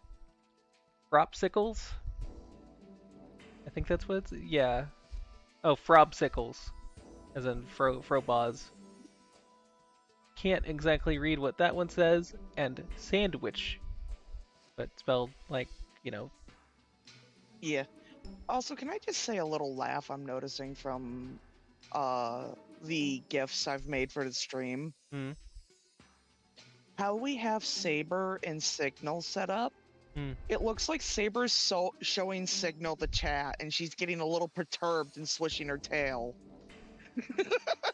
Fropsicles. I think that's what it's... Yeah. Oh, Frobsicles. As in Frobos. Can't exactly read what that one says. And sandwich. But spelled like, you know... Yeah. Also, can I just say a little laugh I'm noticing from the gifs I've made for the stream? Hmm. How we have Saber and Signal set up. Hmm. It looks like Saber's showing Signal the chat, and she's getting a little perturbed and swishing her tail.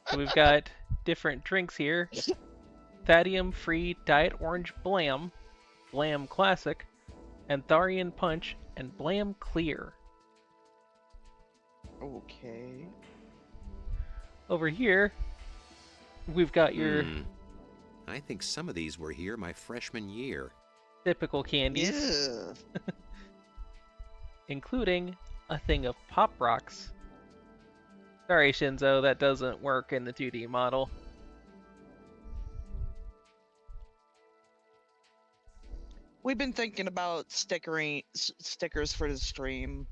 So we've got different drinks here. Thadium Free Diet Orange Blam, Blam Classic, Antharian Punch, and Blam Clear. Okay. Over here, we've got your I think some of these were here my freshman year. typical candies, including a thing of Pop Rocks. Sorry, Shinzo, that doesn't work in the 2D model. We've been thinking about stickers for the stream.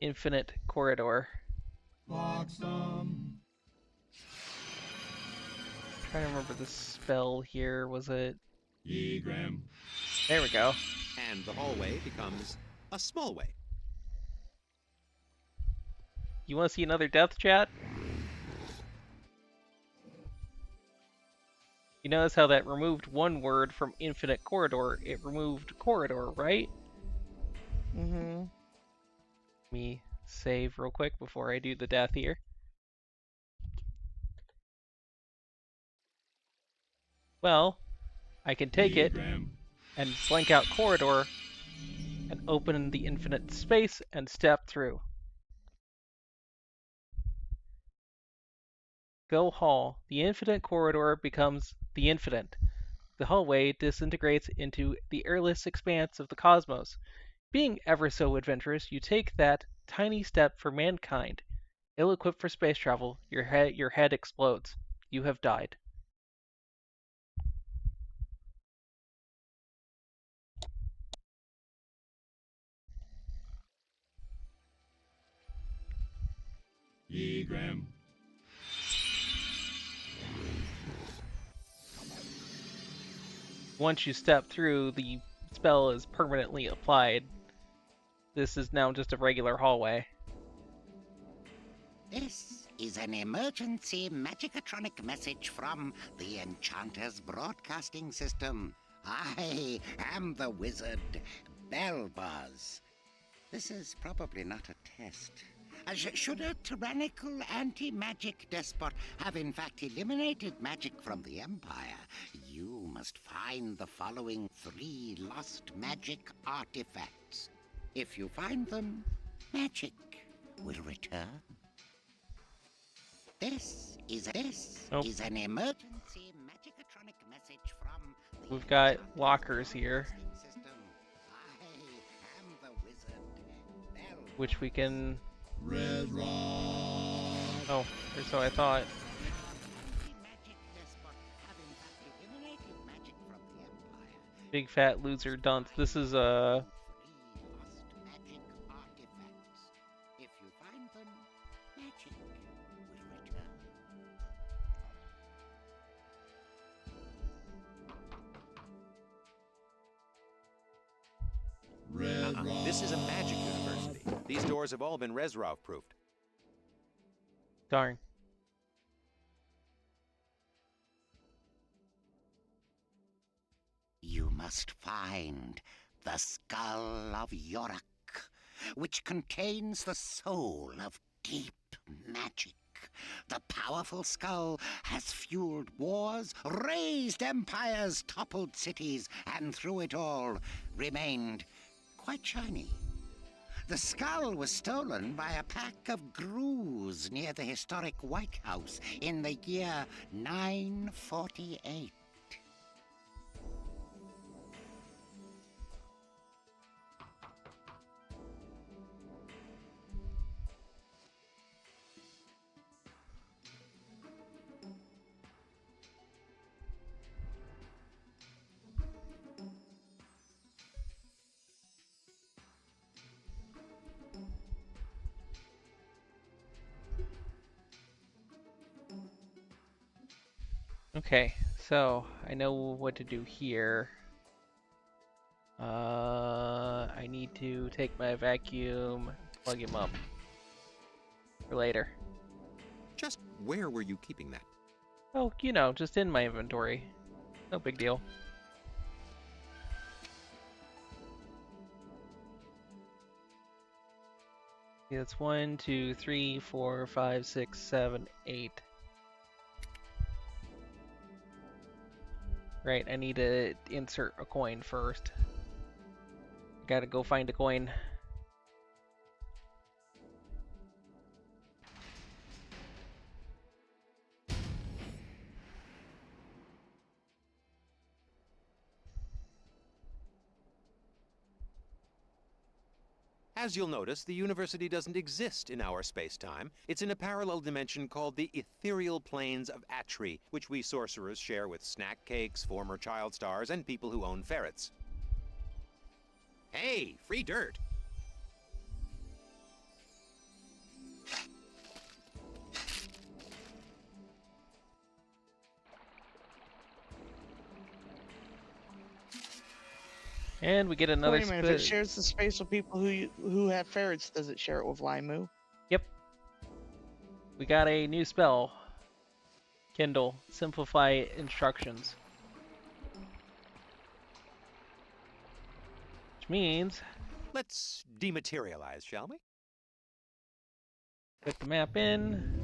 Infinite Corridor. Roxum. Trying to remember the spell here. Was it? Egram. There we go. And the hallway becomes a small way. You want to see another death chat? You notice how that removed one word from Infinite Corridor? It removed corridor, right? Mm-hmm. Let me save real quick before I do the death here. Well, I can take it and blank out corridor and open the infinite space and step through. Go hall. The infinite corridor becomes the infinite. The hallway disintegrates into the airless expanse of the cosmos. Being ever so adventurous, you take that tiny step for mankind. Ill-equipped for space travel, your head explodes. You have died. Egram. Once you step through, the spell is permanently applied. This is now just a regular hallway. This is an emergency magicatronic message from the Enchanter's broadcasting system. I am the wizard, Belbuzz. This is probably not a test. Should a tyrannical anti-magic despot have in fact eliminated magic from the Empire, you must find the following 3 lost magic artifacts. If you find them, magic will return. This is an emergency magicatronic message from the We've got lockers here, system. I am the wizard, Belbuzz. which we can... Red Rock. Oh, or so I thought. Big fat loser dunce. This is a... If you find them, magic will return. This is a magic university. These doors have all been Reznov-proofed. Darn. You must find the skull of Yorick, which contains the soul of deep magic. The powerful skull has fueled wars, raised empires, toppled cities, and through it all remained quite shiny. The skull was stolen by a pack of grooves near the historic White House in the year 948. Okay, so I know what to do here. I need to take my vacuum, plug him up for later. Just where were you keeping that? Oh, just in my inventory. No big deal. Yeah, it's 1, 2, 3, 4, 5, 6, 7, 8. Right, I need to insert a coin first. Gotta go find a coin. As you'll notice, the university doesn't exist in our space-time. It's in a parallel dimension called the ethereal planes of Atri, which we sorcerers share with snack cakes, former child stars, and people who own ferrets. Hey, free dirt! And we get another Wait a minute, if it shares the space with people who have ferrets, does it share it with Limu? Yep. We got a new spell. Kindle. Simplify instructions. Which means... Let's dematerialize, shall we? Put the map in.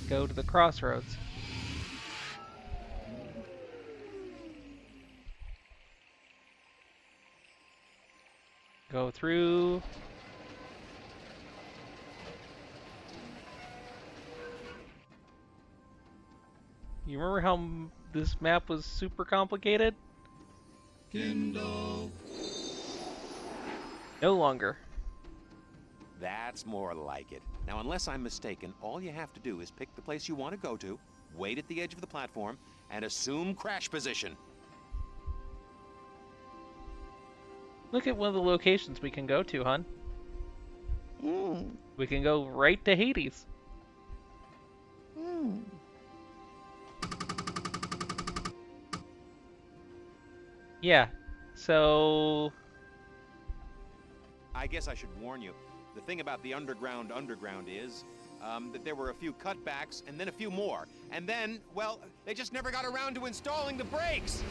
Go to the crossroads. Go through. You remember how this map was super complicated? Kindle. No longer. That's more like it. Now, unless I'm mistaken, all you have to do is pick the place you want to go to, wait at the edge of the platform, and assume crash position. Look at one of the locations we can go to, hon. We can go right to Hades. Yeah, so... I guess I should warn you. The thing about the underground is that there were a few cutbacks and then a few more. And then, well, they just never got around to installing the brakes!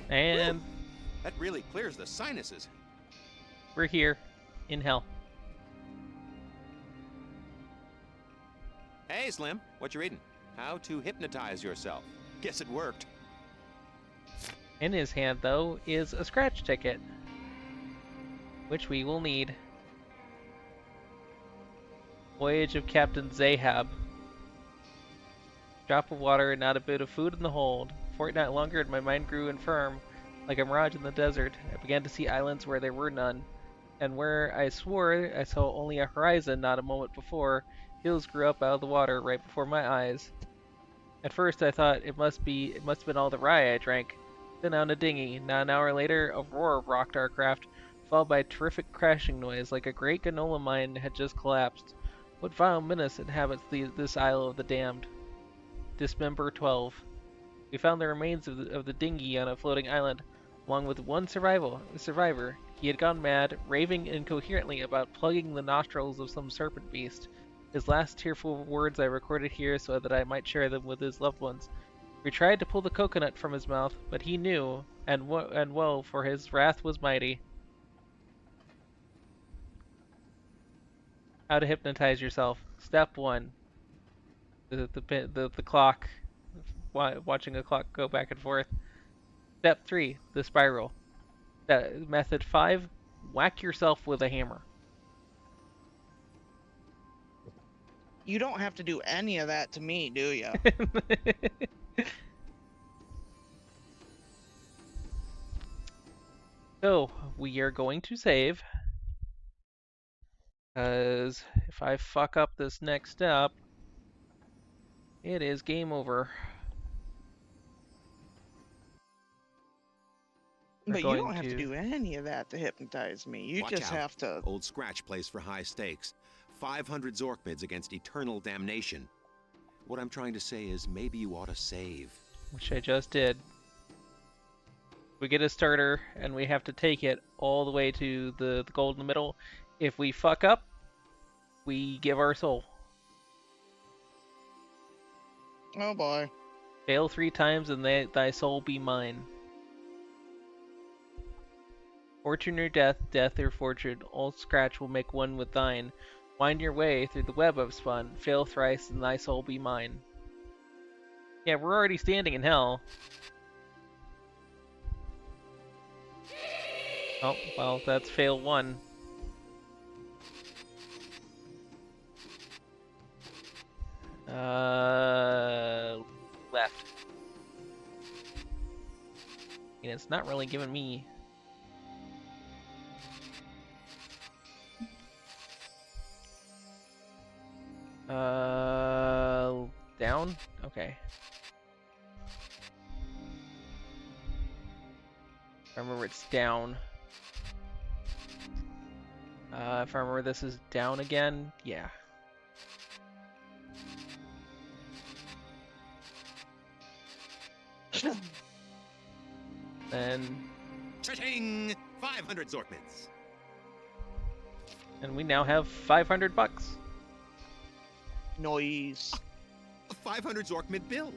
And... That really clears the sinuses. We're here, in hell. Hey, Slim, what you reading? How to hypnotize yourself. Guess it worked. In his hand, though, is a scratch ticket, which we will need. Voyage of Captain Zahab. Drop of water and not a bit of food in the hold. Fortnight longer and my mind grew infirm, like a mirage in the desert. I began to see islands where there were none, and where I swore I saw only a horizon not a moment before, hills grew up out of the water right before my eyes. At first I thought it must have been all the rye I drank. Then on a dinghy. Not an hour later, a roar rocked our craft, followed by a terrific crashing noise, like a great granola mine had just collapsed. What vile menace inhabits this Isle of the Damned? Dismember 12. We found the remains of the dinghy on a floating island, along with one survivor. He had gone mad, raving incoherently about plugging the nostrils of some serpent beast. His last tearful words I recorded here so that I might share them with his loved ones. We tried to pull the coconut from his mouth, but he knew, and woe, for his wrath was mighty. How to hypnotize yourself. Step 1. The clock. Watching a clock go back and forth. Step 3. The spiral. Method 5. Whack yourself with a hammer. You don't have to do any of that to me, do you? So, we are going to save. Because if I fuck up this next step, It is game over. We're But you going don't have to to... do any of that to hypnotize me. You Watch just out. have to. Old Scratch plays for high stakes. 500 Zorkmids against eternal damnation. What I'm trying to say is maybe you ought to save. Which I just did. We get a starter, and we have to take it all the way to the gold in the middle. If we fuck up, we give our soul. Oh boy. Fail 3 times, and thy soul be mine. Fortune or death, death or fortune, old Scratch will make one with thine. Wind your way through the web I've spun. Fail thrice, and thy soul be mine. Yeah, we're already standing in hell. Oh, well, that's fail 1. Left. And it's not really giving me... Down? Okay. I remember it's down. If I remember this is down again, yeah. Then... Cha-ching! 500 Zorkmids. And we now have $500. Noise. A 500 Zorkmid bill.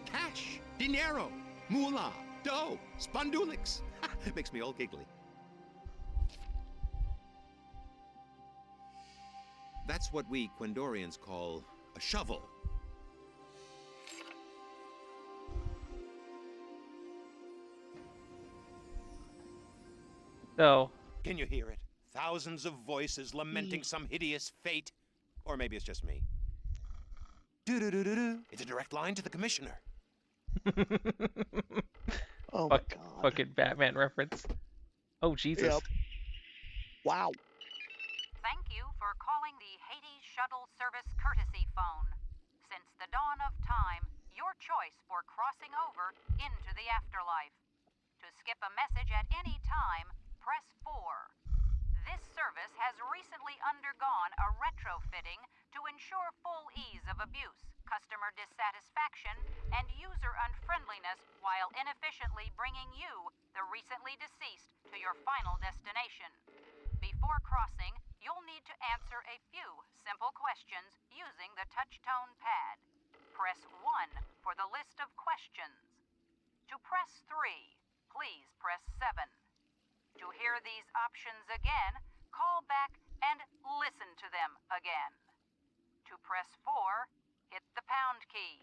Cash. Dinero. Moolah. Dough. Spondulix. It makes me all giggly. That's what we Quindorians call a shovel. So... Can you hear it? Thousands of voices lamenting some hideous fate. Or maybe it's just me. Do-do-do-do-do. It's a direct line to the commissioner. Oh my god. Fucking Batman reference. Oh, Jesus. Yep. Wow. Thank you for calling the Hades Shuttle Service courtesy phone. Since the dawn of time, your choice for crossing over into the afterlife. To skip a message at any time, press 4. This service has recently undergone a retrofitting to ensure full ease of abuse, customer dissatisfaction, and user unfriendliness while inefficiently bringing you, the recently deceased, to your final destination. Before crossing, you'll need to answer a few simple questions using the touch-tone pad. Press 1 for the list of questions. To press 3, please press 7. To hear these options again, call back and listen to them again. To press 4, hit the pound key.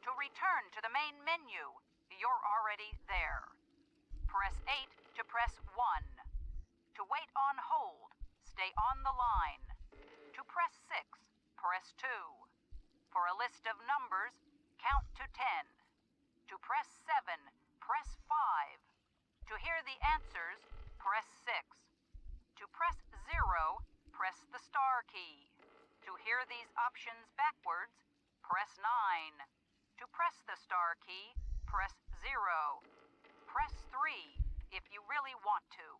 To return to the main menu, you're already there. Press 8 to press 1. To wait on hold, stay on the line. To press 6, press 2. For a list of numbers, count to 10. To press 7, press 5. To hear the answers, press 6. To press 0, press the star key. To hear these options backwards, press 9. To press the star key, press 0. Press 3 if you really want to.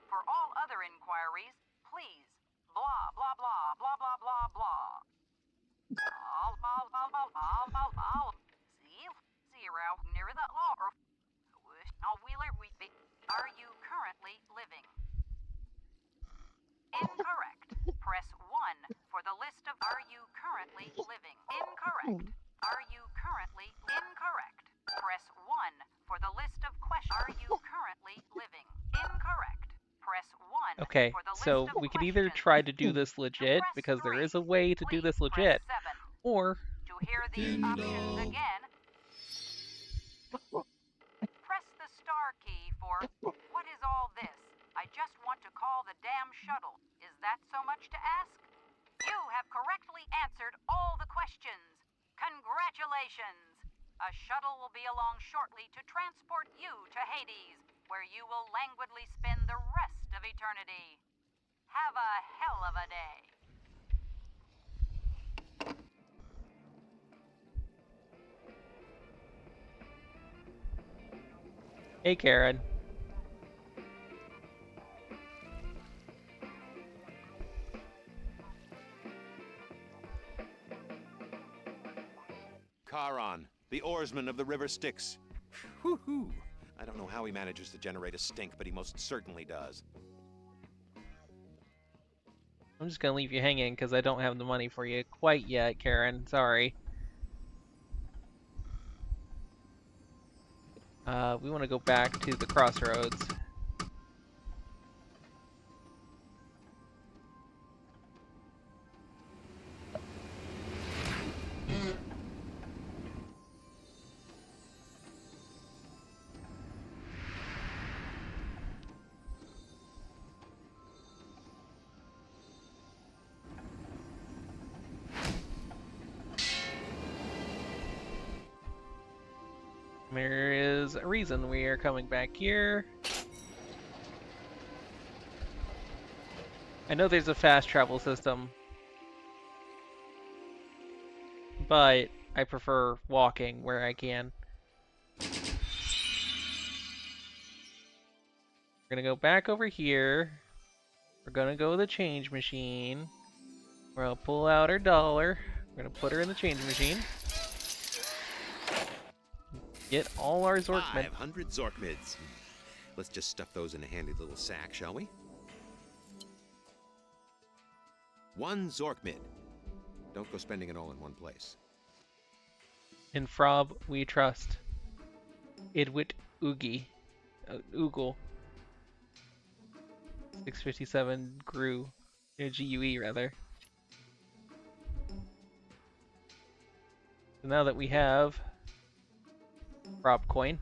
For all other inquiries, please, blah, blah, blah, blah, blah, blah, blah. Blah, blah, blah, blah, blah, blah, blah. Zero, near the law. Are you currently living? Incorrect. Press 1 for the list of are you currently living? Incorrect. Are you currently incorrect? Press 1 for the list of questions. Are you currently living? Incorrect. Press 1 Okay, for the list so of we can either questions. try to do this legit, press because there 3, is a way to do this legit, press 7. or... To hear these options again, press the star key for what is all this? I just want to call the damn shuttle. Is that so much to ask? You have correctly answered all the questions. Congratulations! A shuttle will be along shortly to transport you to Hades, where you will languidly spend the rest of eternity. Have a hell of a day. Hey, Karen. Charon, the oarsman of the River Styx. Whoo-hoo! I don't know how he manages to generate a stink, but he most certainly does. I'm just gonna leave you hanging because I don't have the money for you quite yet, Karen. Sorry. We want to go back to the crossroads. There is a reason we are coming back here. I know there's a fast travel system, but I prefer walking where I can. We're gonna go back over here. We're gonna go to the change machine. We're gonna pull out our dollar. We're gonna put her in the change machine. Get all our Zorkmen. 500 Zorkmids. Let's just stuff those in a handy little sack, shall we? 1 Zorkmid. Don't go spending it all in one place. In Frob, we trust. Idwit Oogie. Oogle. 657 grew. GUE, rather. So now that we have Frob coin,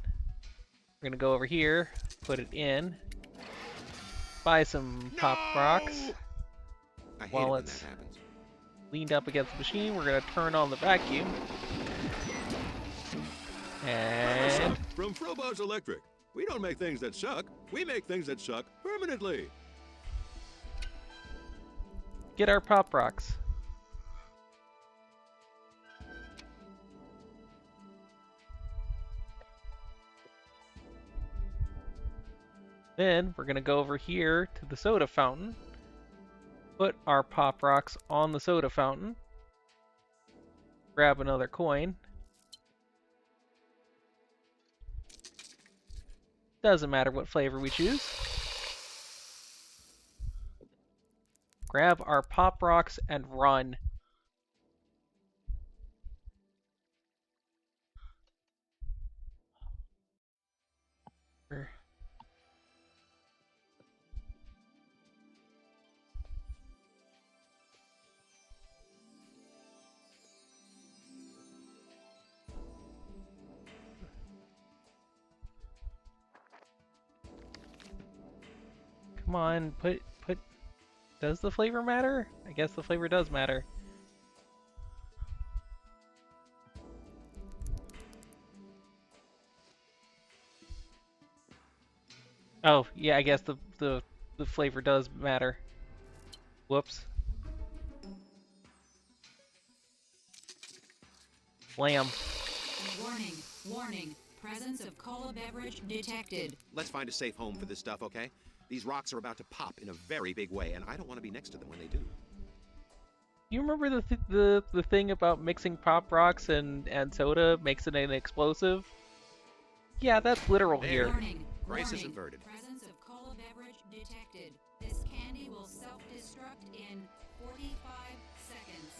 we're gonna go over here, put it in, buy some pop rocks. I hate it While when it's that happens. leaned up against the machine, we're gonna turn on the vacuum. And From Frobos Electric. We don't make things that suck. We make things that suck permanently. get our pop rocks. Then we're gonna go over here to the soda fountain, put our pop rocks on the soda fountain, grab another coin. Doesn't matter what flavor we choose. Grab our pop rocks and run. Come on, put. Does the flavor matter? I guess the flavor does matter. Oh, yeah, I guess the flavor does matter. Whoops. Lamb. Warning, warning. Presence of cola beverage detected. Let's find a safe home for this stuff, okay? These rocks are about to pop in a very big way, and I don't want to be next to them when they do. You remember the thing about mixing pop rocks and soda makes it an explosive? Yeah, that's literal here. Warning, Crisis warning. averted. Presence of cola beverage detected. This candy will self-destruct in 45 seconds.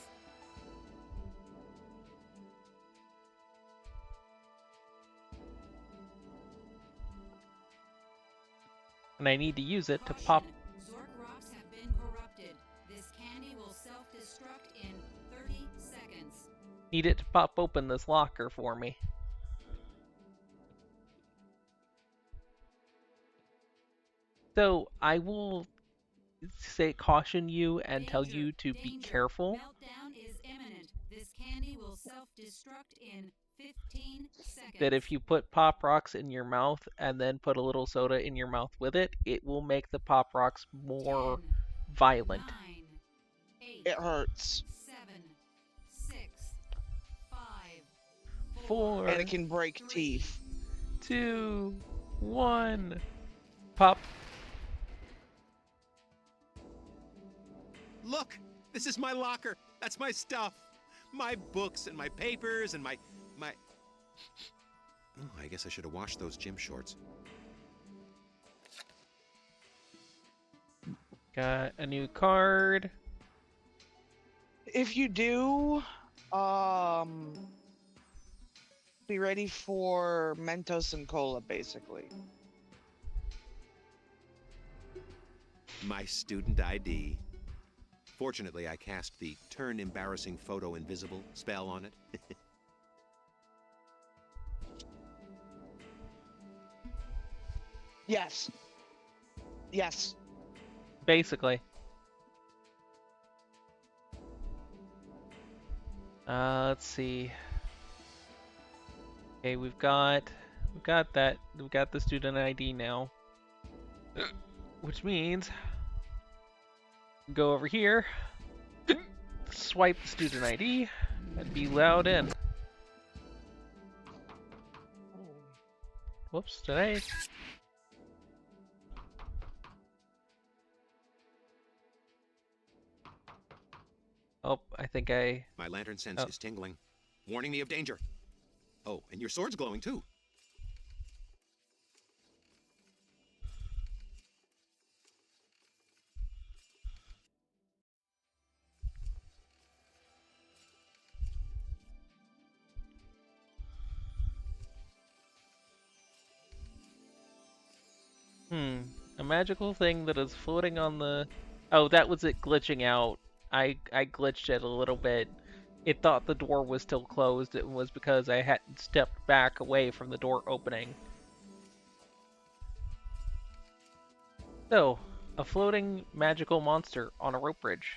And I need to use it to pop. Zork rocks have been corrupted. This candy will self-destruct in 30 seconds. Need it to pop open this locker for me. So I will say caution you and tell you to be careful. Meltdown is imminent. This candy will self-destruct in 15 seconds. That if you put pop rocks in your mouth and then put a little soda in your mouth with it, it will make the pop rocks more violent. 9, 8, It hurts. 7, 6, 5, 4, And it can break teeth. 2, 1. Pop. Look! This is my locker. That's my stuff. My books and my papers and my... Oh, I guess I should have washed those gym shorts. Got a new card. If you do, be ready for Mentos and Cola, basically. My student ID. Fortunately, I cast the turn embarrassing photo invisible spell on it. Yes. Yes. Basically. Let's see. Okay, we've got the student ID now. Which means go over here, swipe the student ID, and be allowed in. Whoops, did I? Oh, I think I... My lantern sense is tingling, warning me of danger. Oh, and your sword's glowing too. A magical thing that is floating on the... Oh, that was it glitching out. I glitched it a little bit. It thought the door was still closed. It was because I hadn't stepped back away from the door opening. So, a floating magical monster on a rope bridge.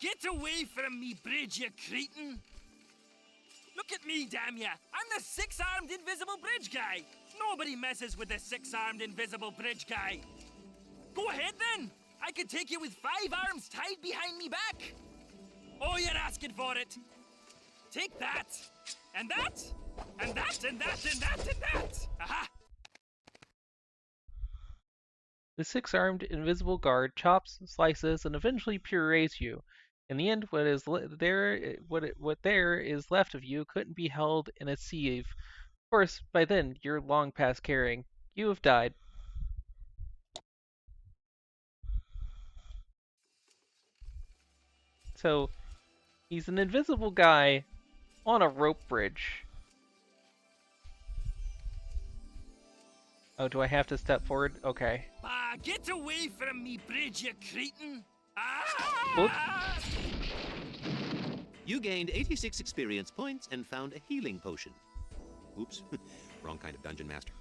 Get away from me, bridge, you cretin! Look at me, damn ya! I'm the six-armed invisible bridge guy! Nobody messes with the six-armed invisible bridge guy! Go ahead then! I could take you with 5 arms tied behind me back! Oh, you're asking for it! Take that! And that! And that, and that, and that, and that! Aha! The six-armed invisible guard chops, slices, and eventually purees you. In the end, what there is left of you couldn't be held in a sieve. Of course, by then you're long past caring. You have died. So, he's an invisible guy on a rope bridge. Oh, do I have to step forward? Okay. Get away from me, bridge, you cretin! Whoops. You gained 86 experience points and found a healing potion. Oops, wrong kind of dungeon master.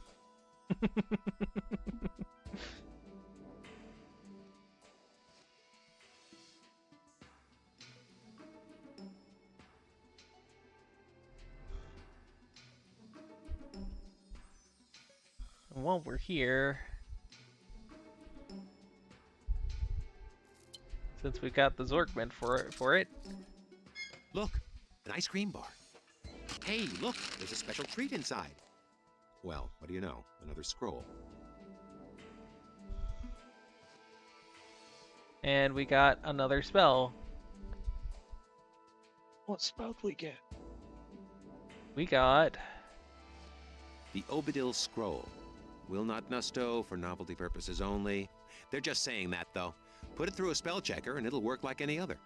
And while we're here, since we got the Zorkman for it. Look, an ice cream bar. Hey, look, there's a special treat inside. Well, what do you know? Another scroll. And we got another spell. What spell did we get? We got the Obadil Scroll. Will not nusto for novelty purposes only. They're just saying that, though. Put it through a spell checker and it'll work like any other.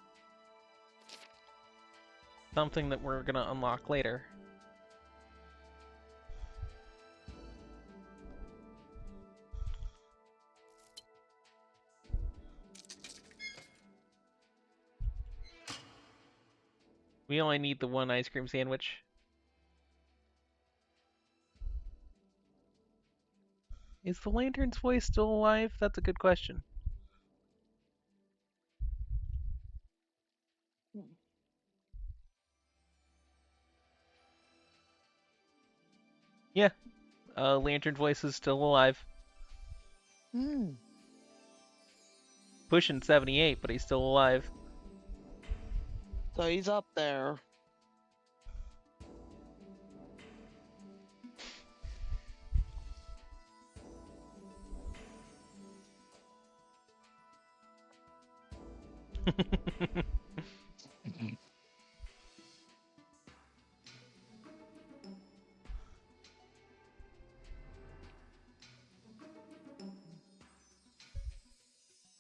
something that we're gonna unlock later. We only need the one ice cream sandwich. Is the lantern's voice still alive? That's a good question. Yeah, lantern voice is still alive. Pushing 78, but he's still alive. So he's up there.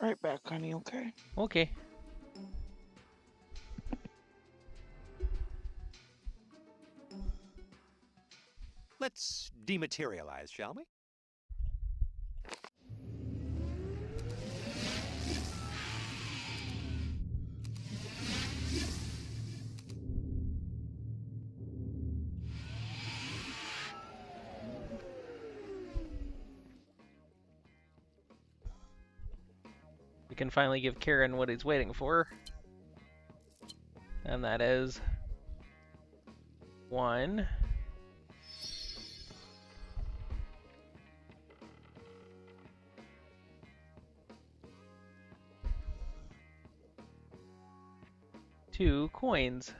Right back, honey, okay? Okay. Let's dematerialize, shall we? We can finally give Karen what he's waiting for. And that is 1. 2 coins.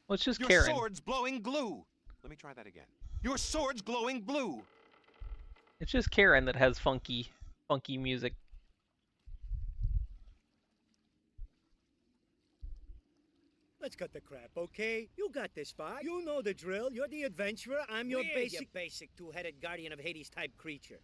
Well, it's just Your Karen. sword's glowing blue. Let me try that again. Your sword's glowing blue. It's just Karen that has funky music. Let's cut the crap, okay? You got this spot. You know the drill. You're the adventurer. I'm your basic two-headed guardian of Hades type creature.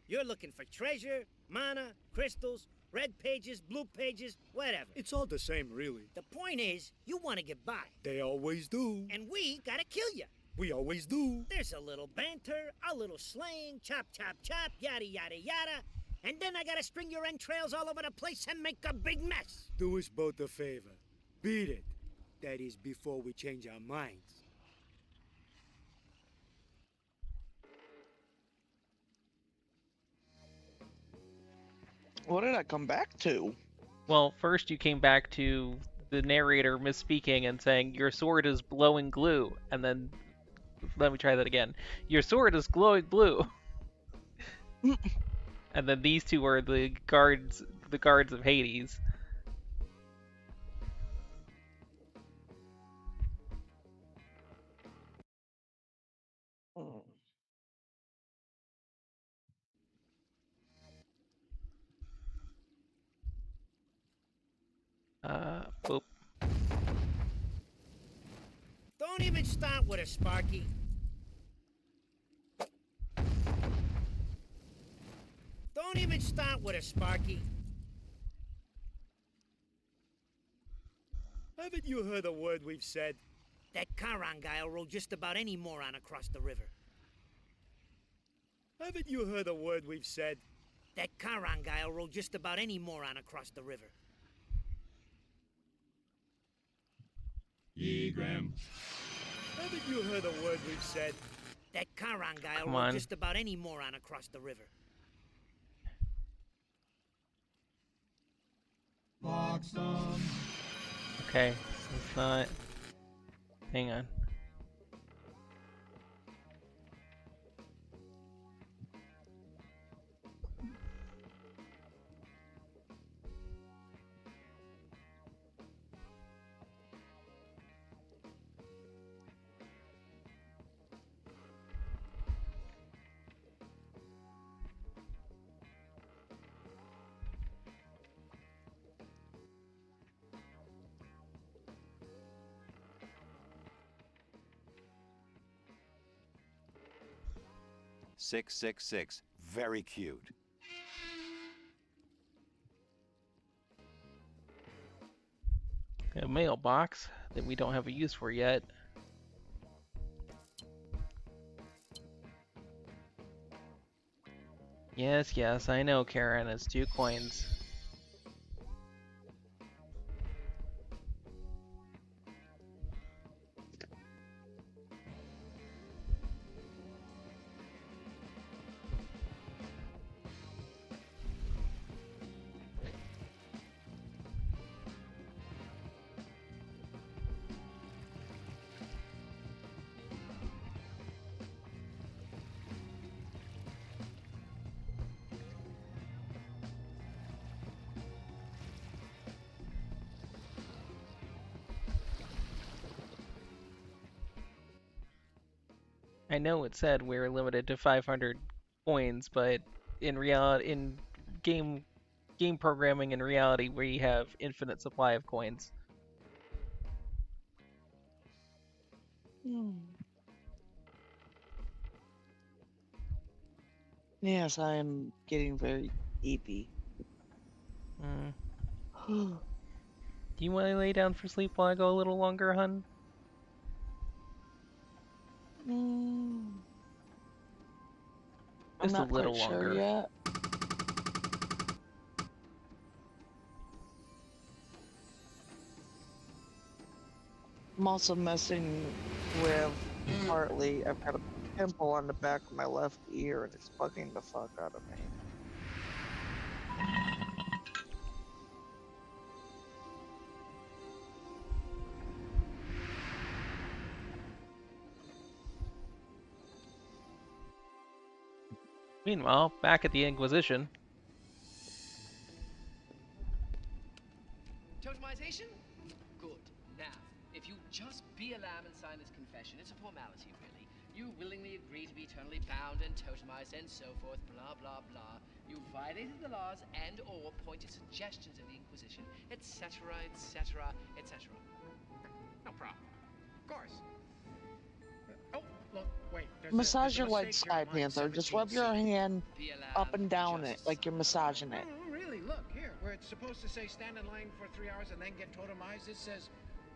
You're looking for treasure, mana, crystals, red pages, blue pages, whatever. It's all the same, really. The point is, you want to get by. They always do. And we gotta kill you. We always do. There's a little banter, a little slang, chop, chop, chop, yada, yada, yada. And then I gotta string your entrails all over the place and make a big mess. Do us both a favor. Beat it. That is before we change our minds. What did I come back to? Well, first you came back to the narrator misspeaking and saying, your sword is glowing glue. And then, let me try that again. Your sword is glowing blue. And then these two are the guards of Hades. Boop. Don't even start with a Sparky. Don't even start with a Sparky. Haven't you heard a word we've said? That Charon guy'll roll just about any moron across the river. Haven't you heard a word we've said? That Charon guy'll roll just about any moron across the river. Graham. Haven't you heard a word we've said? That Charon guy'll Come roll on. just about any moron across the river. Okay, so it's not... Hang on. Six, 666. Very cute. A mailbox that we don't have a use for yet. Yes, I know, Karen. It's 2 coins. I know it said we're limited to 500 coins, but in reality, in game programming in reality, we have infinite supply of coins. Yes, I am getting very sleepy. Do you want to lay down for sleep while I go a little longer, hun? I'm Just a not quite little sure longer. yet. I'm also messing with partly. I've got a pimple on the back of my left ear, and it's bugging the fuck out of me. Meanwhile, back at the Inquisition. Totemization? Good. Now, if you just be a lamb and sign this confession, it's a formality, really. You willingly agree to be eternally bound and totemized and so forth, blah, blah, blah. You violated the laws and or pointed suggestions of the Inquisition, etc., etc., etc. No problem. Of course. Oh, look, wait. Massage your leg, Sky Panther. Just rub your hand up and down it like you're massaging it. Oh, really? Look, here, where it's supposed to say stand in line for 3 hours and then get totemized, it says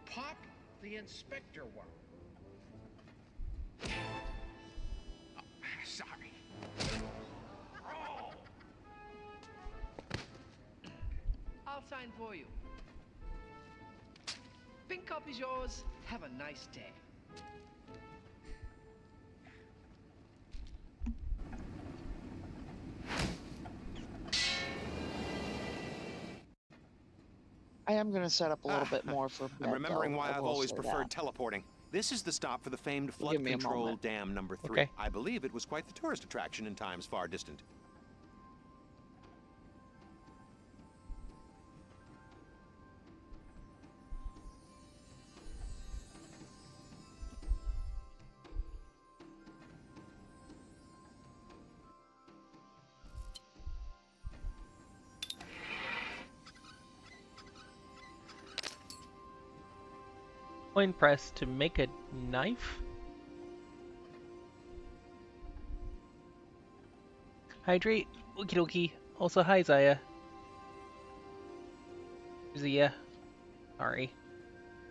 pop the inspector one. Oh, sorry. Oh. I'll sign for you. Pink copy's yours. Have a nice day. I am going to set up a little bit more for bed, I'm remembering though. why I I've will always say preferred that. teleporting. This is the stop for the famed Give flood me a control moment. dam number 3. Okay. I believe it was quite the tourist attraction in times far distant. Coin press to make a knife? Hydrate. Okie dokie. Also, hi, Zaya. Zia. Sorry.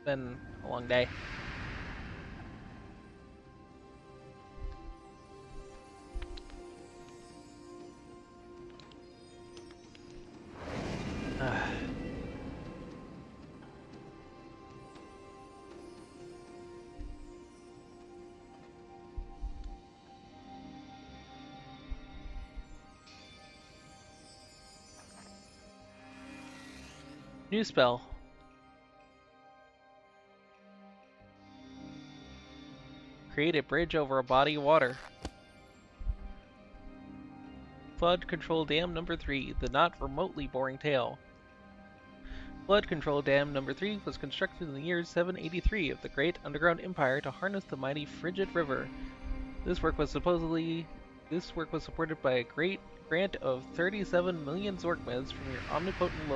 Been a long day. New spell. Create a bridge over a body of water. Flood Control Dam number 3, the not remotely boring tale. Flood Control Dam number 3 was constructed in the year 783 of the Great Underground Empire to harness the mighty Frigid River. This work was supported by a great grant of 37 million Zorkmas from your omnipotent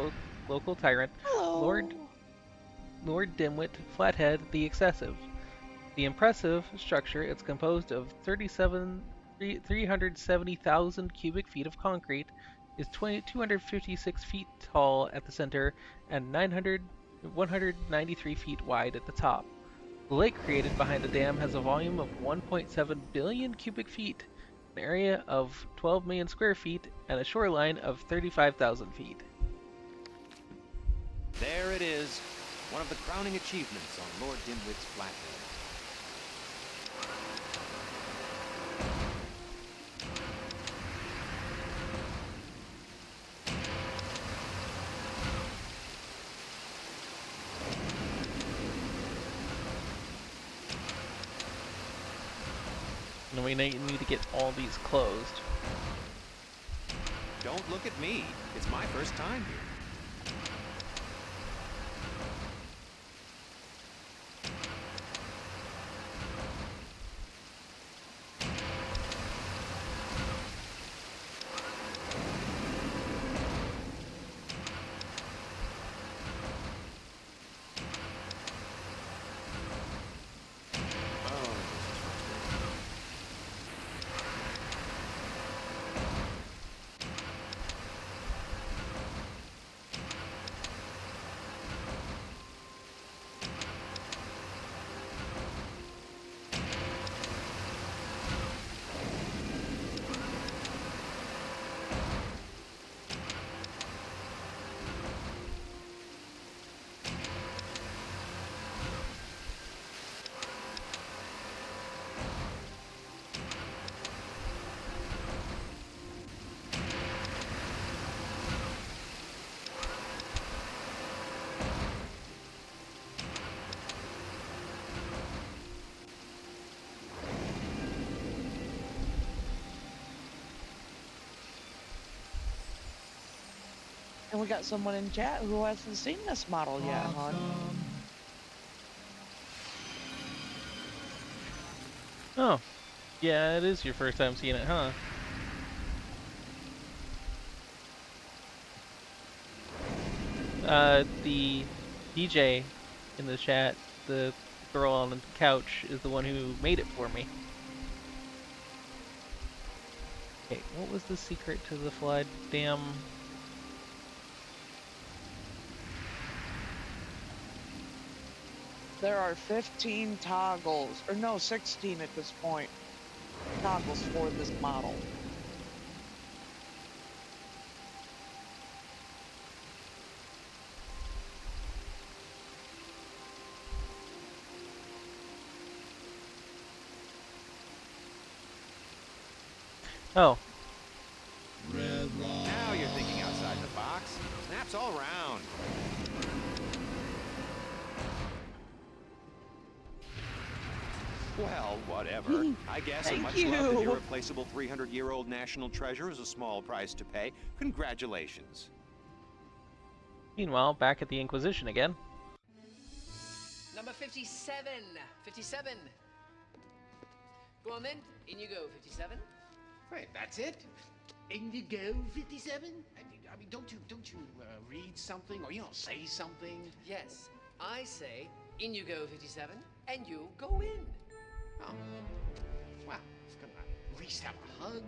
local tyrant, Hello. Lord Dimwit Flathead the Excessive. The impressive structure is composed of 370,000 cubic feet of concrete, is 256 feet tall at the center, and 193 feet wide at the top. The lake created behind the dam has a volume of 1.7 billion cubic feet, an area of 12 million square feet, and a shoreline of 35,000 feet. There it is, one of the crowning achievements on Lord Dimwit's Flathead. And we need to get all these closed. Don't look at me. It's my first time here. And we got someone in chat who hasn't seen this model yet, hon. Oh, yeah, it is your first time seeing it, huh? The DJ in the chat, the girl on the couch, is the one who made it for me. Okay, what was the secret to the flood dam? There are 15 toggles, or no, 16 at this point, toggles for this model. Oh. Now you're thinking outside the box. Snaps all around. Well, whatever. I guess a much loved and irreplaceable 300-year-old national treasure is a small price to pay. Congratulations. Meanwhile, back at the Inquisition again. Number 57. 57. Go on then. In you go, 57. Wait, that's it? Indigo 57? I mean, don't you read something or say something? Yes, I say in you go, 57, and you go in. Oh, well, it's gonna at least have a hug.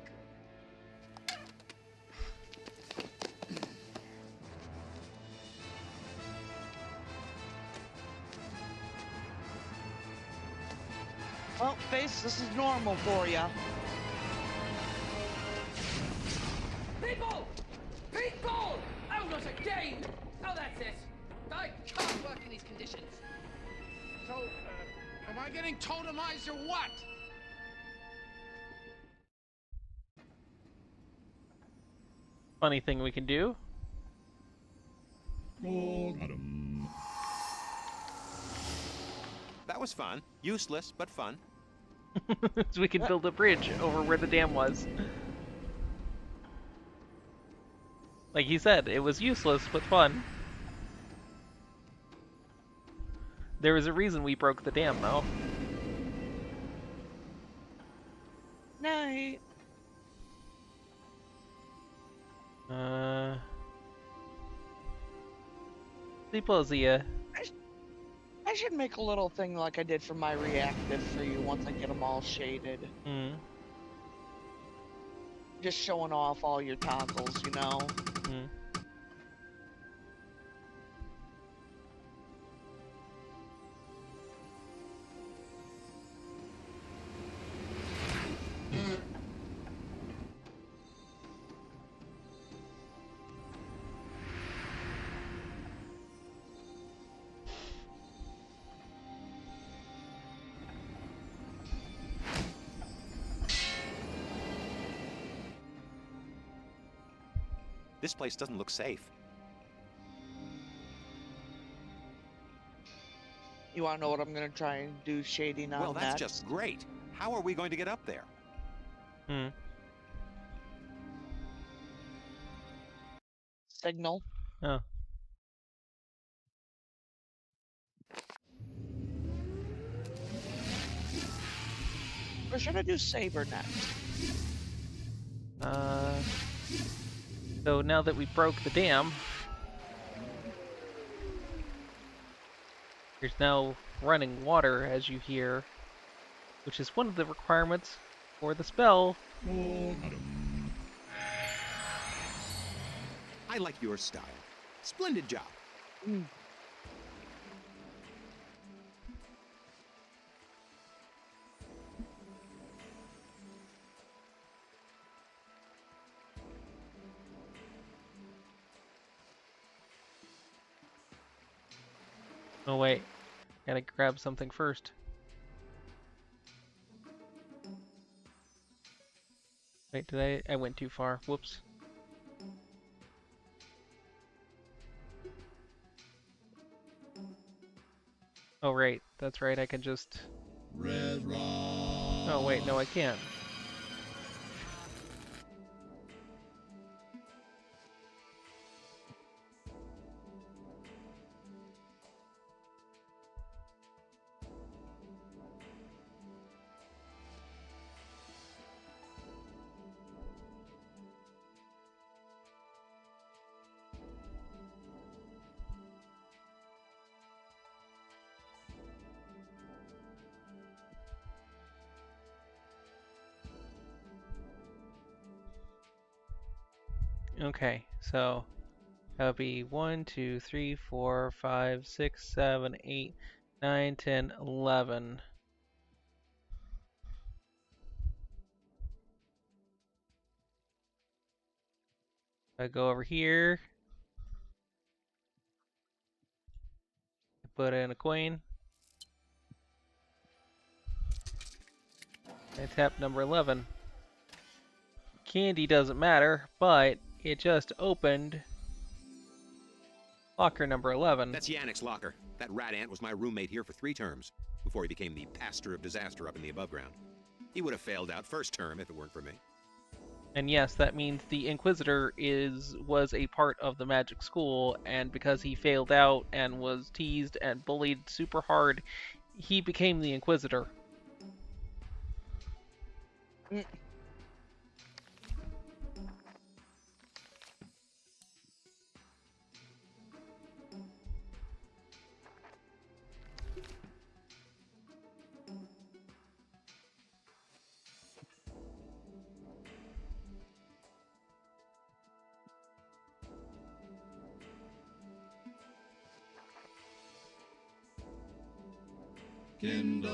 Well, Face, this is normal for ya. People! People! Oh, not again! Oh, that's it. I can't work in these conditions. So, am I getting totemized or what? Funny thing we can do. That was fun. Useless, but fun. So we can build a bridge over where the dam was. Like he said, it was useless, but fun. There was a reason we broke the dam, though. Night. Sleeplozia. I should make a little thing like I did for my reactive for you once I get them all shaded. Just showing off all your toggles, you know? This place doesn't look safe. You wanna know what I'm gonna try and do shading on Well, that's next? just great. How are we going to get up there? Signal. Oh. Or should I do Saber next? So now that we broke the dam, there's now running water, as you hear, which is one of the requirements for the spell. I like your style. Splendid job. Oh wait, gotta grab something first. Wait, I went too far. Whoops. Oh right, that's right, I can just... Oh wait, no I can't. Okay, so that would be 1, 2, 3, 4, 5, 6, 7, 8, 9, 10, 11. I go over here, put in a coin, and tap number 11. Candy doesn't matter, but it just opened locker number 11. That's Yannick's locker. That rat ant was my roommate here for 3 terms, before he became the pastor of disaster up in the above ground. He would have failed out first term if it weren't for me. And yes, that means the Inquisitor was a part of the magic school, and because he failed out and was teased and bullied super hard, he became the Inquisitor. Kindle.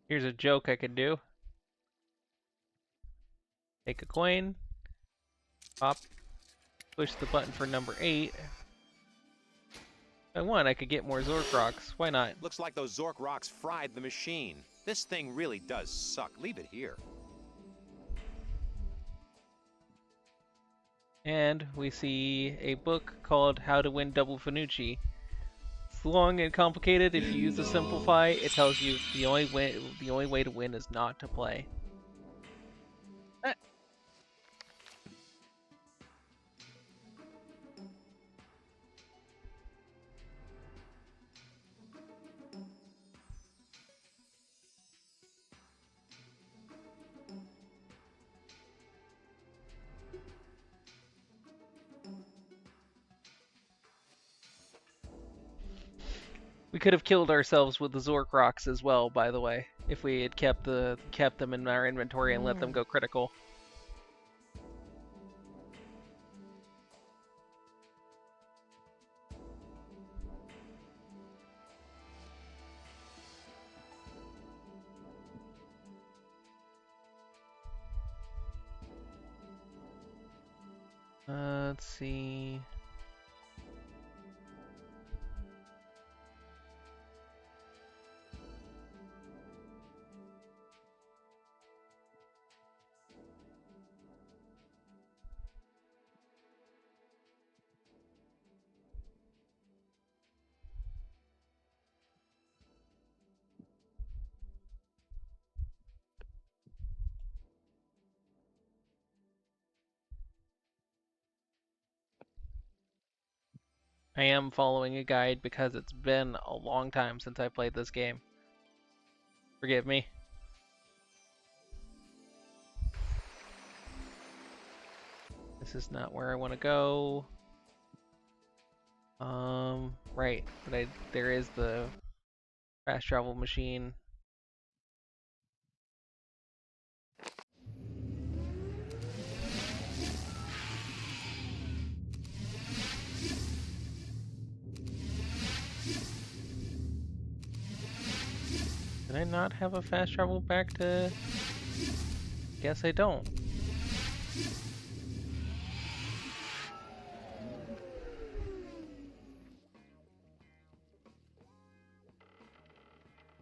Here's a joke I could do. Take a coin, pop, push the button for number 8. If I want, I could get more Zork rocks. Why not? Looks like those Zork rocks fried the machine. This thing really does suck. Leave it here. And we see a book called How to Win Double Finucci. It's long and complicated. If you use the simplify, it tells you the only way to win is not to play. We could have killed ourselves with the Zork rocks as well, by the way, if we had kept them in our inventory and let them go critical. Let's see. I am following a guide because it's been a long time since I played this game. Forgive me. This is not where I want to go. Right, but there is the fast travel machine. Did I not have a fast travel back to... Guess I don't.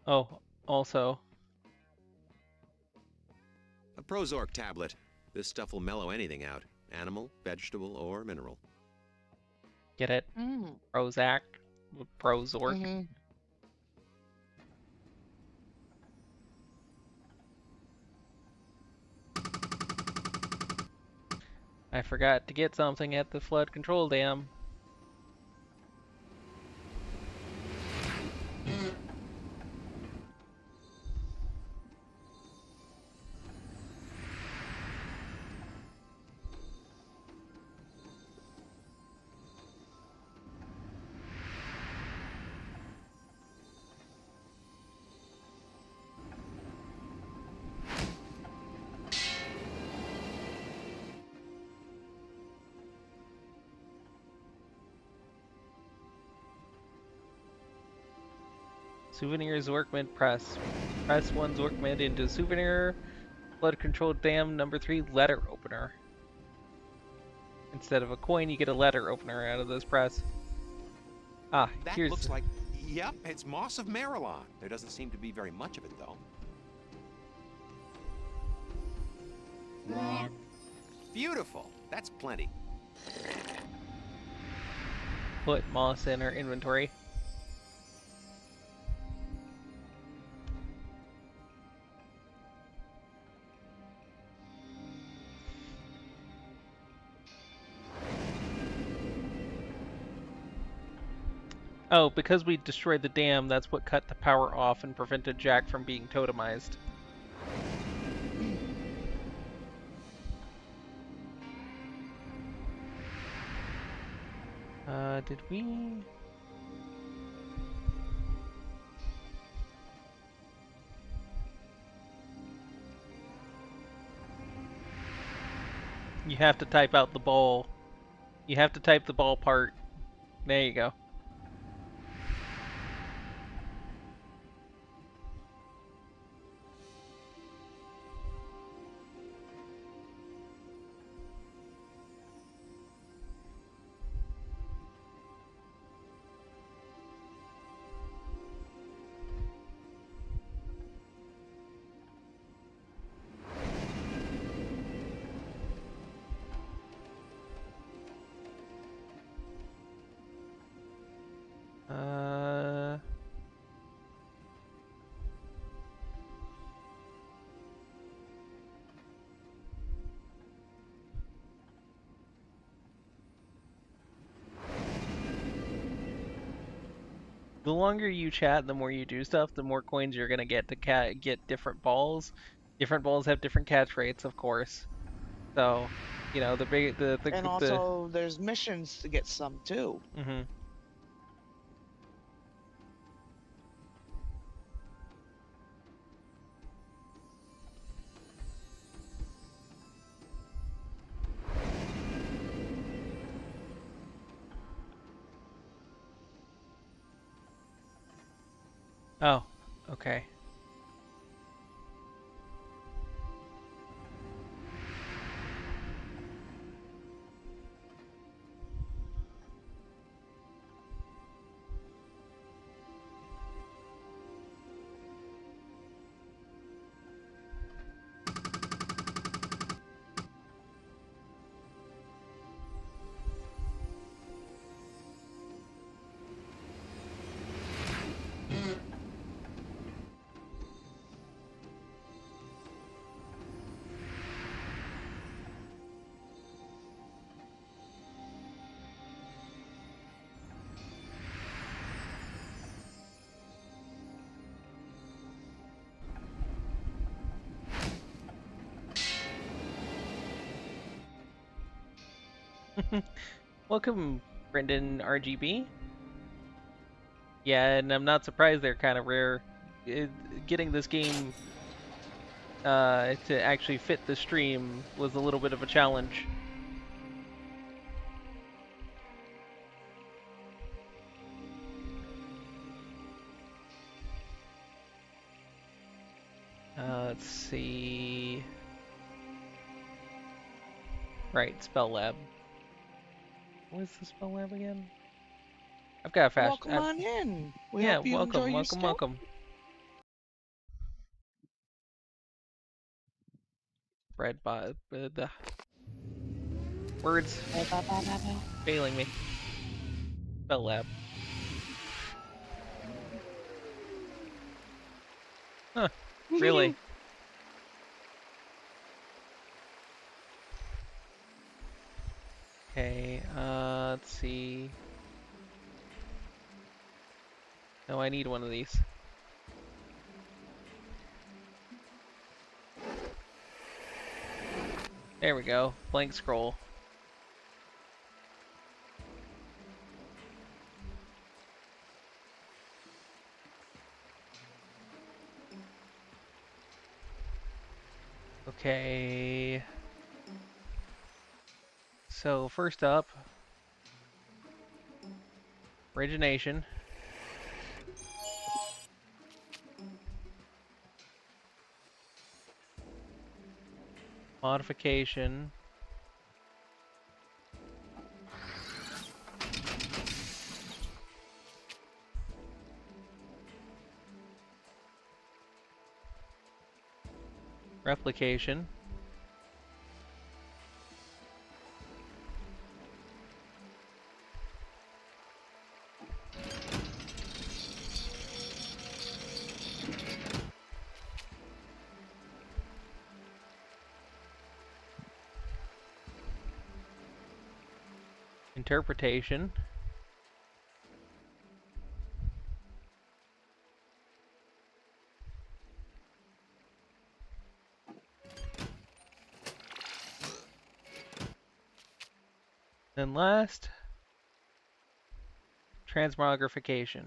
Oh, also... A Prozork tablet. This stuff will mellow anything out. Animal, vegetable, or mineral. Get it? Prozac. Pro Zork. Mm-hmm. I forgot to get something at the flood control dam. Souvenir Zorkmid press. Press one Zorkmid into souvenir flood control dam number 3 letter opener. Instead of a coin, you get a letter opener out of this press. Ah, That here's... looks like... Yep, it's Moss of Marilon. There doesn't seem to be very much of it, though. Rock. Beautiful. That's plenty. Put moss in our inventory. Oh, because we destroyed the dam, that's what cut the power off and prevented Jack from being totemized. Did we... You have to type out the ball. You have to type the ball part. There you go. The longer you chat, the more you do stuff, the more coins you're gonna get to get different balls. Different balls have different catch rates, of course. So, you know, And also, there's missions to get some too. Mm-hmm. Oh, okay. Welcome, Brendan RGB. Yeah, and I'm not surprised they're kind of rare. Getting this game to actually fit the stream was a little bit of a challenge. Let's see. Right, Spell Lab. What's the Spell Lab again? I've got a fast. Welcome on in. We yeah, hope you welcome, enjoy your welcome, stay. welcome. Bread bot. The words failing me. Spell Lab. Huh. Really? Okay, let's see. No, I need one of these. There we go. Blank scroll. Okay. So first up, origination. Modification. Replication. Interpretation. Then last, transmogrification.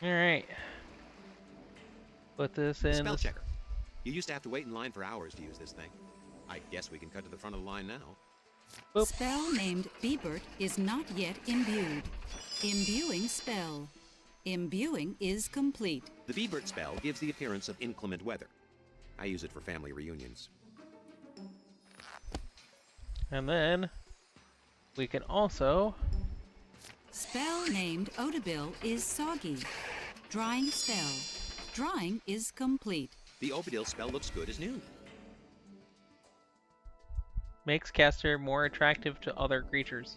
Alright. Put this in. Spell checker. You used to have to wait in line for hours to use this thing. I guess we can cut to the front of the line now. Boop. Spell named Bebert is not yet imbued. Imbuing spell. Imbuing is complete. The Bebert spell gives the appearance of inclement weather. I use it for family reunions. And then we can also. Spell named Odabil is soggy. Drying spell. Drying is complete. The Obadil spell looks good as new. Makes caster more attractive to other creatures.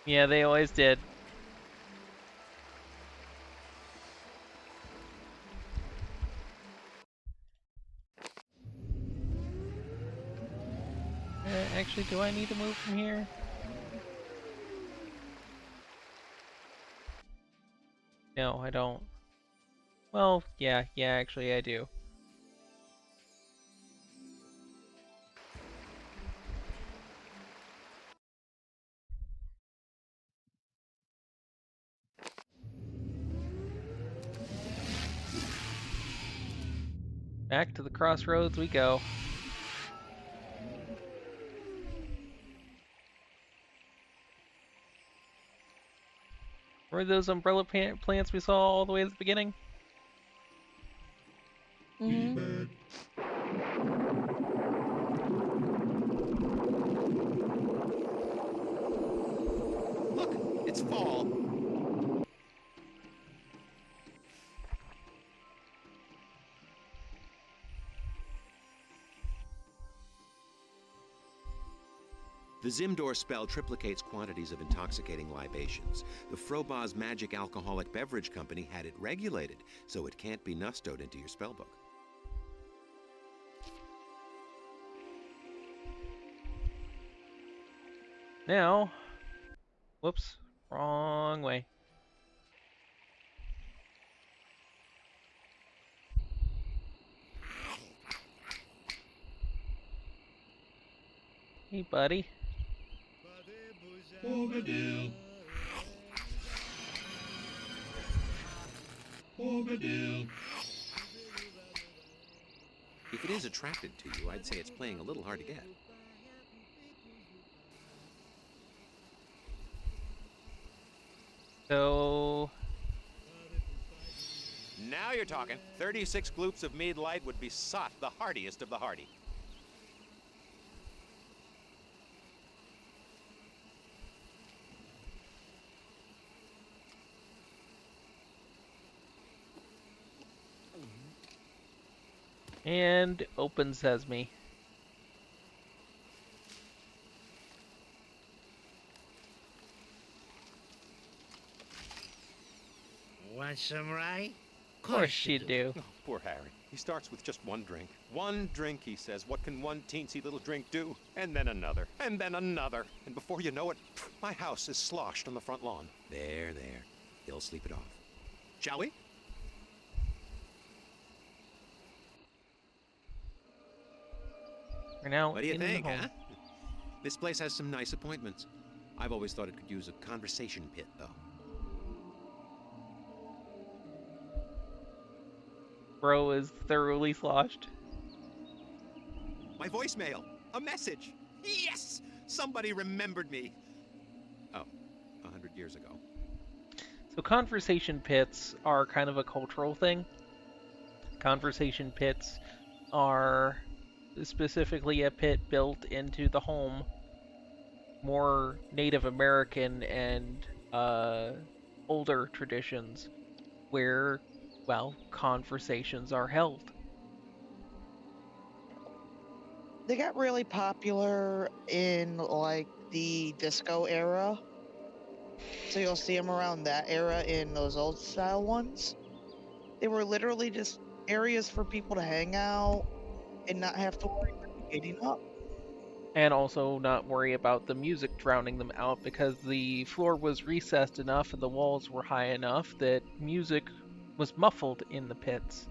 Yeah, they always did. Actually, do I need to move from here? No, I don't. Well, yeah, actually I do. Back to the crossroads we go. Remember those umbrella plants we saw all the way at the beginning? Mm-hmm. Look, it's fall. The Zimdor spell triplicates quantities of intoxicating libations. The Frobaz Magic Alcoholic Beverage Company had it regulated, so it can't be nustoed into your spellbook. Now, whoops, wrong way. Hey, buddy. Obadil. Obadil. If it is attracted to you, I'd say it's playing a little hard to get. So... Now you're talking. 36 gloops of mead light would be sot, the heartiest of the hearty. And open sesame. Want some rye? Of course you do. Oh, poor Harry. He starts with just one drink. One drink, he says. What can one teensy little drink do? And then another. And then another. And before you know it, my house is sloshed on the front lawn. There. He'll sleep it off. Shall we? We're now What do you in think, the home. huh? This place has some nice appointments. I've always thought it could use a conversation pit, though. Bro is thoroughly sloshed. My voicemail! A message! Yes! Somebody remembered me! Oh, 100 years ago. So conversation pits are kind of a cultural thing. Conversation pits are specifically a pit built into the home, more Native American and older traditions, where, well, conversations are held. They got really popular in like the disco era. So you'll see them around that era in those old style ones. They were literally just areas for people to hang out and not have to worry about getting up. And also not worry about the music drowning them out because the floor was recessed enough and the walls were high enough that music was muffled in the pits.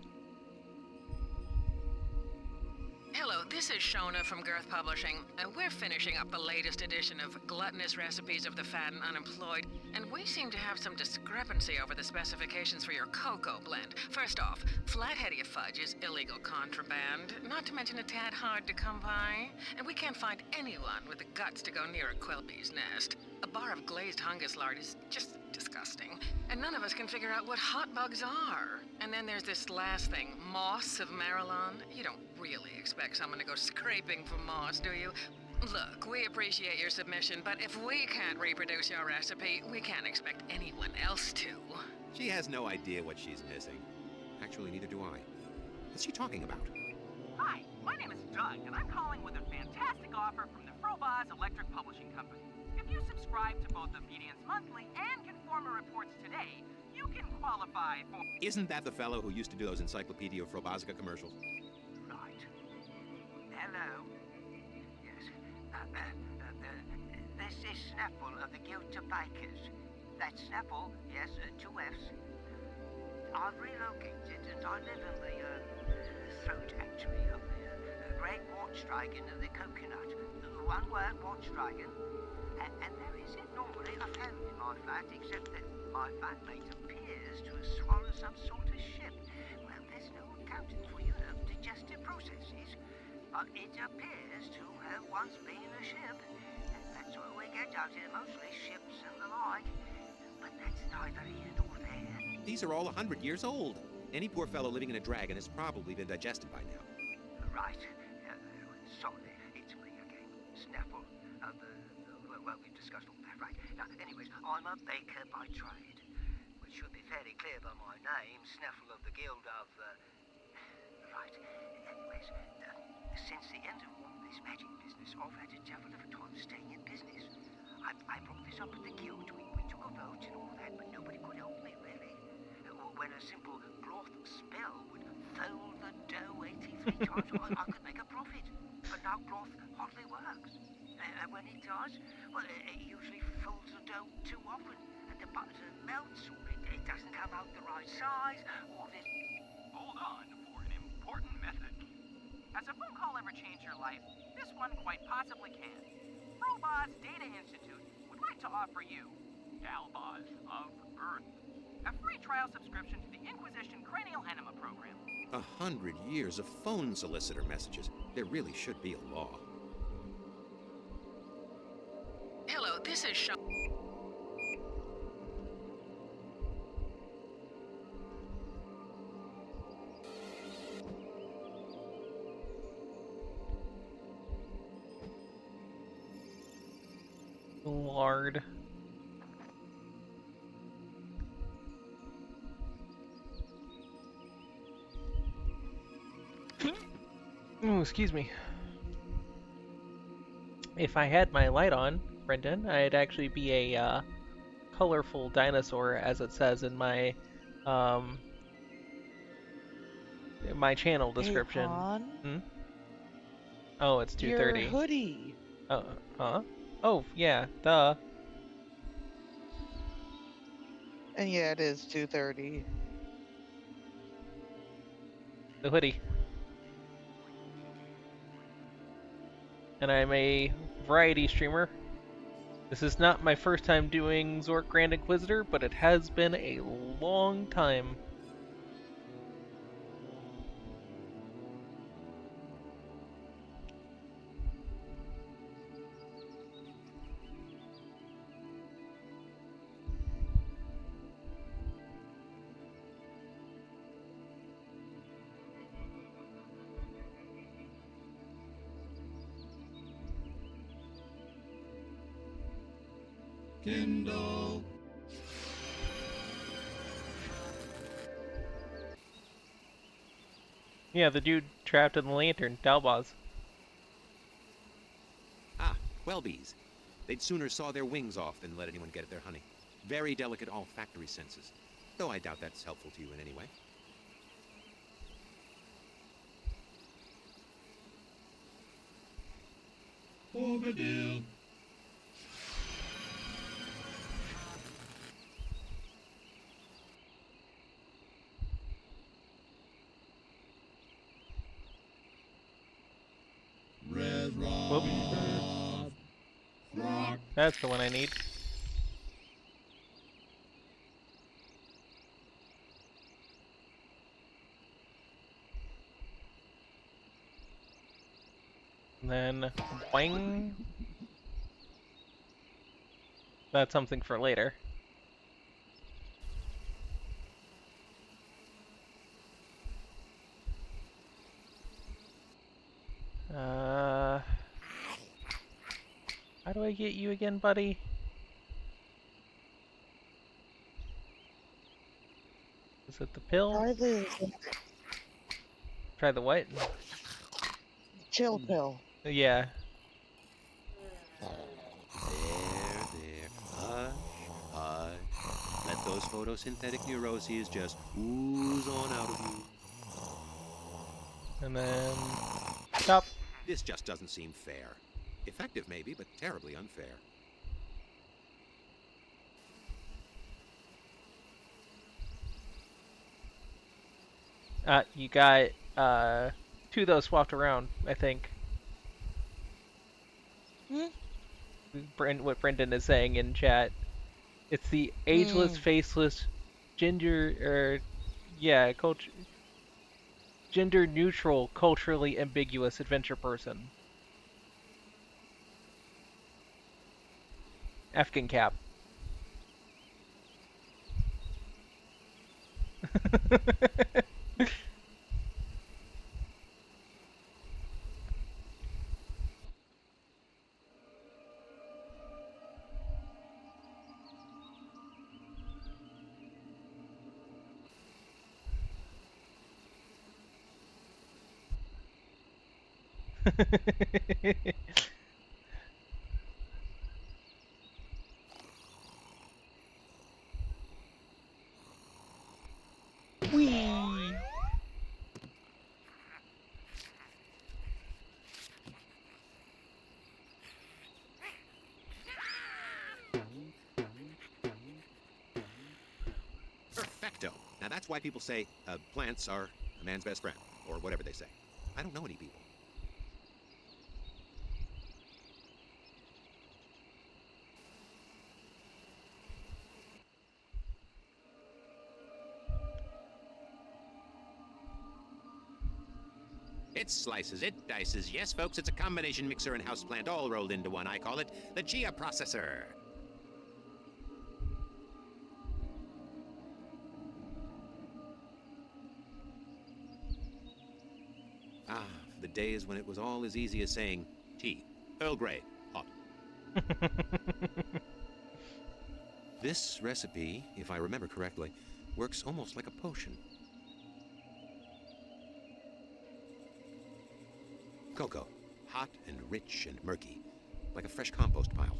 Hello, this is Shona from Girth Publishing, and we're finishing up the latest edition of Gluttonous Recipes of the Fat and Unemployed, and we seem to have some discrepancy over the specifications for your cocoa blend. First off, flathead fudge is illegal contraband, not to mention a tad hard to come by, and we can't find anyone with the guts to go near a quilby's nest. A bar of glazed hungus lard is just disgusting, and none of us can figure out what hot bugs are. And then there's this last thing, moss of Marilyn. You don't really expect someone to go scraping for moss, do you? Look, we appreciate your submission, but if we can't reproduce your recipe, we can't expect anyone else to. She has no idea what she's missing. Actually, neither do I. What's she talking about? Hi, my name is Doug, and I'm calling with a fantastic offer from the Frobozz Electric Publishing Company. If you subscribe to both Obedience Monthly and Conformer Reports today, you can qualify for... Isn't that the fellow who used to do those Encyclopedia Frobozzica commercials? Right. Hello. Yes. This is Snaffle of the Guild of Bakers. That's Snaffle, yes, 2 F's. I've relocated and I live in the throat actually of the great watch dragon of the coconut. One word, watch dragon. And there isn't normally a fan in my flat, except that my flatmate appears to have swallowed some sort of ship. Well, there's no accounting for, digestive processes, but it appears to have once been a ship. And that's what we get out here, mostly ships and the like. But that's neither here nor there. These are all 100 years old. Any poor fellow living in a dragon has probably been digested by now. Right. Sorry, it's me again. Snaffle. Well, we've discussed all that, right? Now, anyways, I'm a baker by trade, which should be fairly clear by my name, Snaffle of the Guild of, Right. Anyways, since the end of this magic business, I've had a devil of a time staying in business. I brought this up at the Guild. We took a vote and all that, but nobody could help me, really. When a simple broth spell would fold the dough 83 times, I could make a profit. But now broth hardly works. And when it does, well, it usually folds the dough too often, and the butter melts, or it doesn't come out the right size, or this... Hold on for an important method. Has a phone call ever changed your life? This one quite possibly can. Frobozz Data Institute would like to offer you Dalboz of Earth, a free trial subscription to the Inquisition Cranial Enema program. 100 years of phone solicitor messages. There really should be a law. Hello, this is Sean. Lard. Oh, excuse me. If I had my light on, Brendan, I'd actually be a colorful dinosaur, as it says um, in my channel Hey, description. Han? Hmm? Oh, it's Your 2:30. hoodie. Huh? Oh, yeah, duh. And yeah, it is 2:30. The hoodie. And I'm a variety streamer. This is not my first time doing Zork Grand Inquisitor, but it has been a long time. Kindle. Yeah, the dude trapped in the lantern, Dalbaz. Ah, Welbies. They'd sooner saw their wings off than let anyone get at their honey. Very delicate olfactory senses. Though I doubt that's helpful to you in any way. Bobadil. Red Whoop. Rock. That's the one I need. And then, boing. That's something for later. How do I get you again, buddy? Is it the pill? Try the Try the what? chill pill. Yeah. There. Hush, hush. Let those photosynthetic neuroses just ooze on out of you. And then... stop. This just doesn't seem fair. Effective, maybe, but terribly unfair. You got, two of those swapped around, I think. What Brendan is saying in chat. It's the ageless, faceless, gender neutral, culturally ambiguous adventure person. Afghan cap. Whee! Perfecto. Now that's why people say plants are a man's best friend, or whatever they say. I don't know any people. It slices, it dices. Yes, folks, it's a combination mixer and houseplant all rolled into one. I call it the Chia processor. Ah, the days when it was all as easy as saying tea, Earl Grey, hot. This recipe, if I remember correctly, works almost like a potion. Cocoa. Hot and rich and murky. Like a fresh compost pile.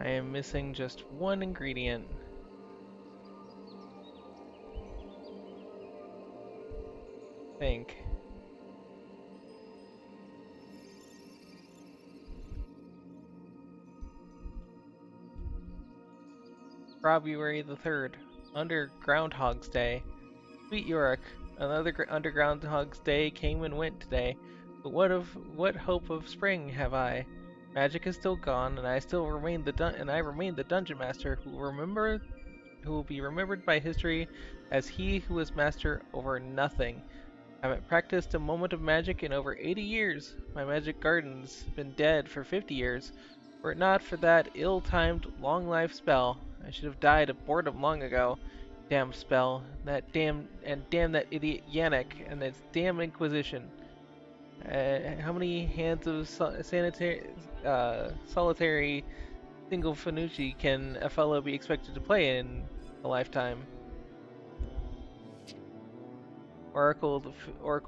I am missing just one ingredient. Think. February the 3rd, under Groundhog's Day. Sweet Yorick, another under Groundhog's Day came and went today. But what hope of spring have I? Magic is still gone, and I still remain the dungeon master who will be remembered by history as he who was master over nothing. I haven't practiced a moment of magic in over 80 years. My magic garden's been dead for 50 years. Were it not for that ill-timed long life spell, I should have died of boredom long ago. Damn spell, damn that idiot Yannick and its damn Inquisition. How many hands of solitary single Fanucci can a fellow be expected to play in a lifetime? Oracle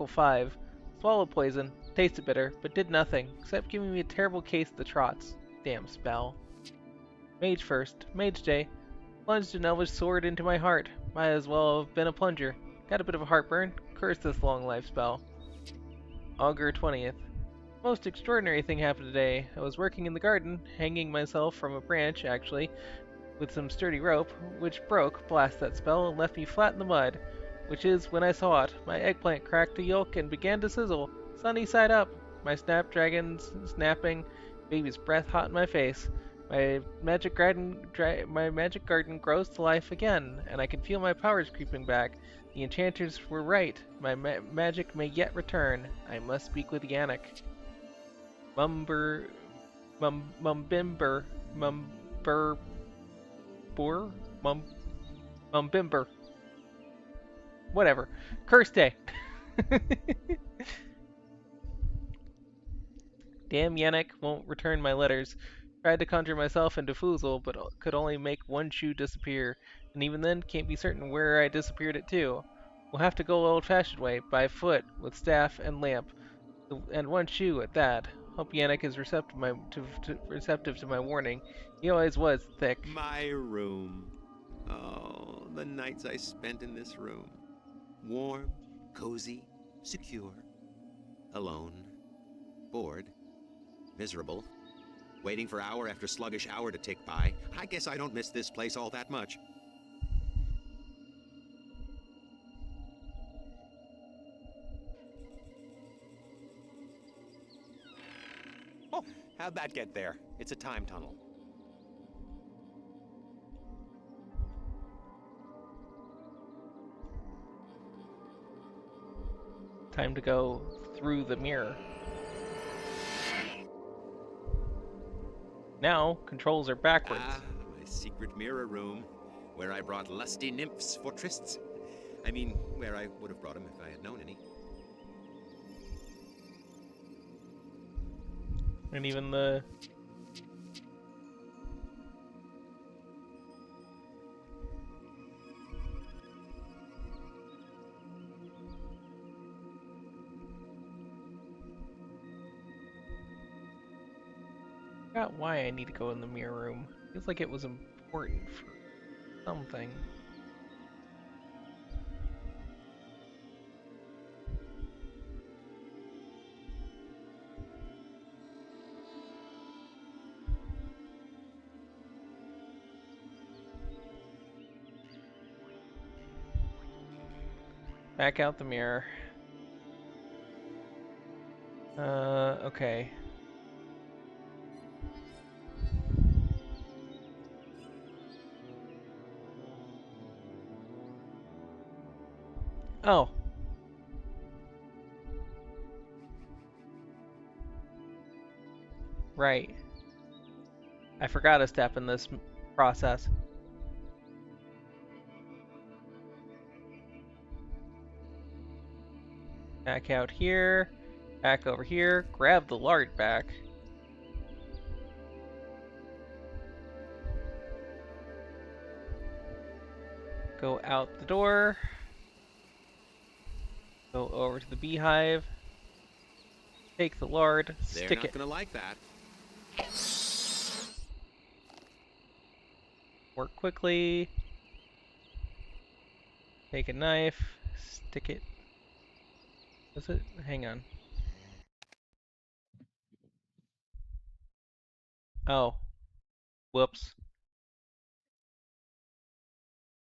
5. Swallowed poison, tasted bitter, but did nothing, except giving me a terrible case of the trots. Damn spell. Mage first. Mage day. Plunged an elvish sword into my heart. Might as well have been a plunger. Got a bit of a heartburn. Curse this long life spell. Augur 20th. Most extraordinary thing happened today. I was working in the garden, hanging myself from a branch, actually, with some sturdy rope, which broke, blast that spell, and left me flat in the mud. Which is, when I saw it, my eggplant cracked a yolk and began to sizzle, sunny side up. My snapdragons snapping, baby's breath hot in my face. My magic garden grows to life again, and I can feel my powers creeping back. The enchanters were right. My magic may yet return. I must speak with Yannick. Mumbimber, Mumbimber. Whatever. Curse day. Damn Yannick won't return my letters. Tried to conjure myself into Foozle, but could only make one shoe disappear, and even then can't be certain where I disappeared it to. We'll have to go old-fashioned way, by foot, with staff and lamp, and one shoe at that. Hope Yannick is receptive to my warning. He always was thick. My room. Oh, the nights I spent in this room. Warm, cozy, secure. Alone. Bored. Miserable. Waiting for hour after sluggish hour to tick by. I guess I don't miss this place all that much. Oh, how'd that get there? It's a time tunnel. Time to go through the mirror. Now, controls are backwards. Ah, my secret mirror room, where I brought lusty nymphs for trysts. I mean, where I would have brought them if I had known any. And even the... I forgot why I need to go in the mirror room. Feels like it was important for something. Back out the mirror. Okay. Oh. Right. I forgot a step in this process. Back out here. Back over here. Grab the lard back. Go out the door. Go over to the beehive. Take the lard. They're Stick not it. gonna like that. Work quickly. Take a knife. Stick it. Is it? Hang on. Oh. Whoops.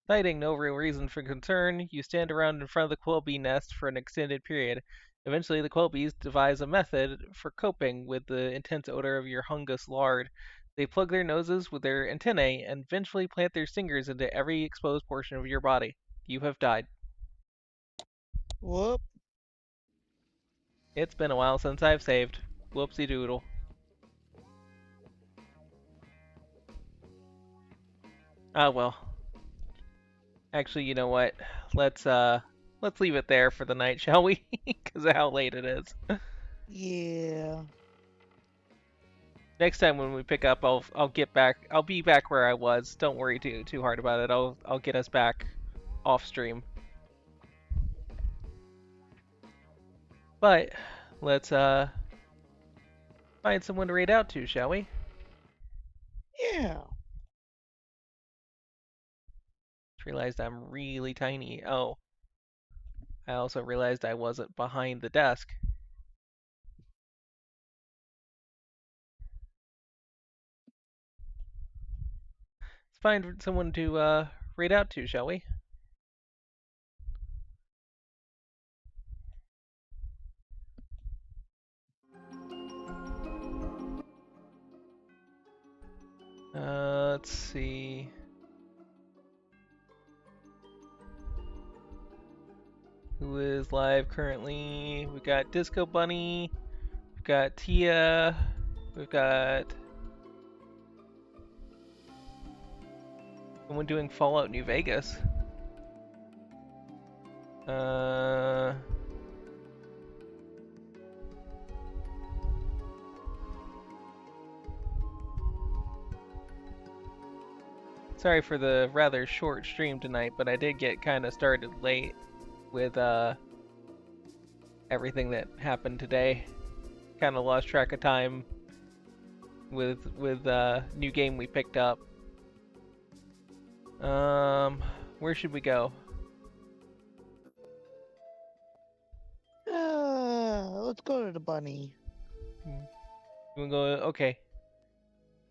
Citing no real reason for concern, you stand around in front of the quill bee nest for an extended period. Eventually, the quill bees devise a method for coping with the intense odor of your hungus lard. They plug their noses with their antennae and eventually plant their stingers into every exposed portion of your body. You have died. Whoop. It's been a while since I've saved. Whoopsie doodle. Ah well. Actually, you know what? Let's leave it there for the night, shall we? Because of how late it is. Yeah. Next time when we pick up, I'll get back. I'll be back where I was. Don't worry too hard about it. I'll get us back off stream. But let's find someone to raid out to, shall we? Yeah. Just realized I'm really tiny. Oh, I also realized I wasn't behind the desk. Let's find someone to raid out to, shall we? Let's see. Who is live currently? We got Disco Bunny. We've got Tia. We've got someone doing Fallout New Vegas. Sorry for the rather short stream tonight, but I did get kind of started late with everything that happened today. Kind of lost track of time with new game we picked up. Where should we go? Let's go to the bunny. We'll go. Okay.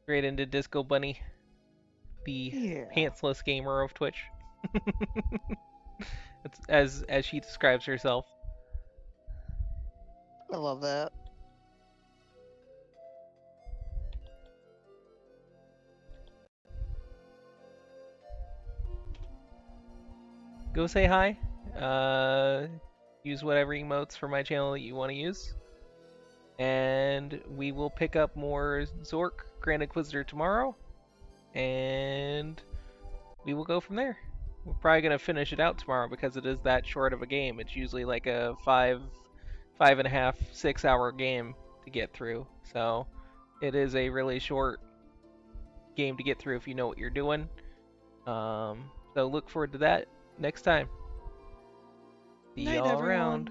Straight into Disco Bunny, the pantsless gamer of Twitch. It's as she describes herself. I love that. Go say hi. Use whatever emotes for my channel that you want to use. And we will pick up more Zork Grand Inquisitor tomorrow. And we will go from there. We're probably going to finish it out tomorrow because it is that short of a game. It's usually like a 5.5, 6 hour game to get through. So it is a really short game to get through if you know what you're doing. So look forward to that next time. See y'all around.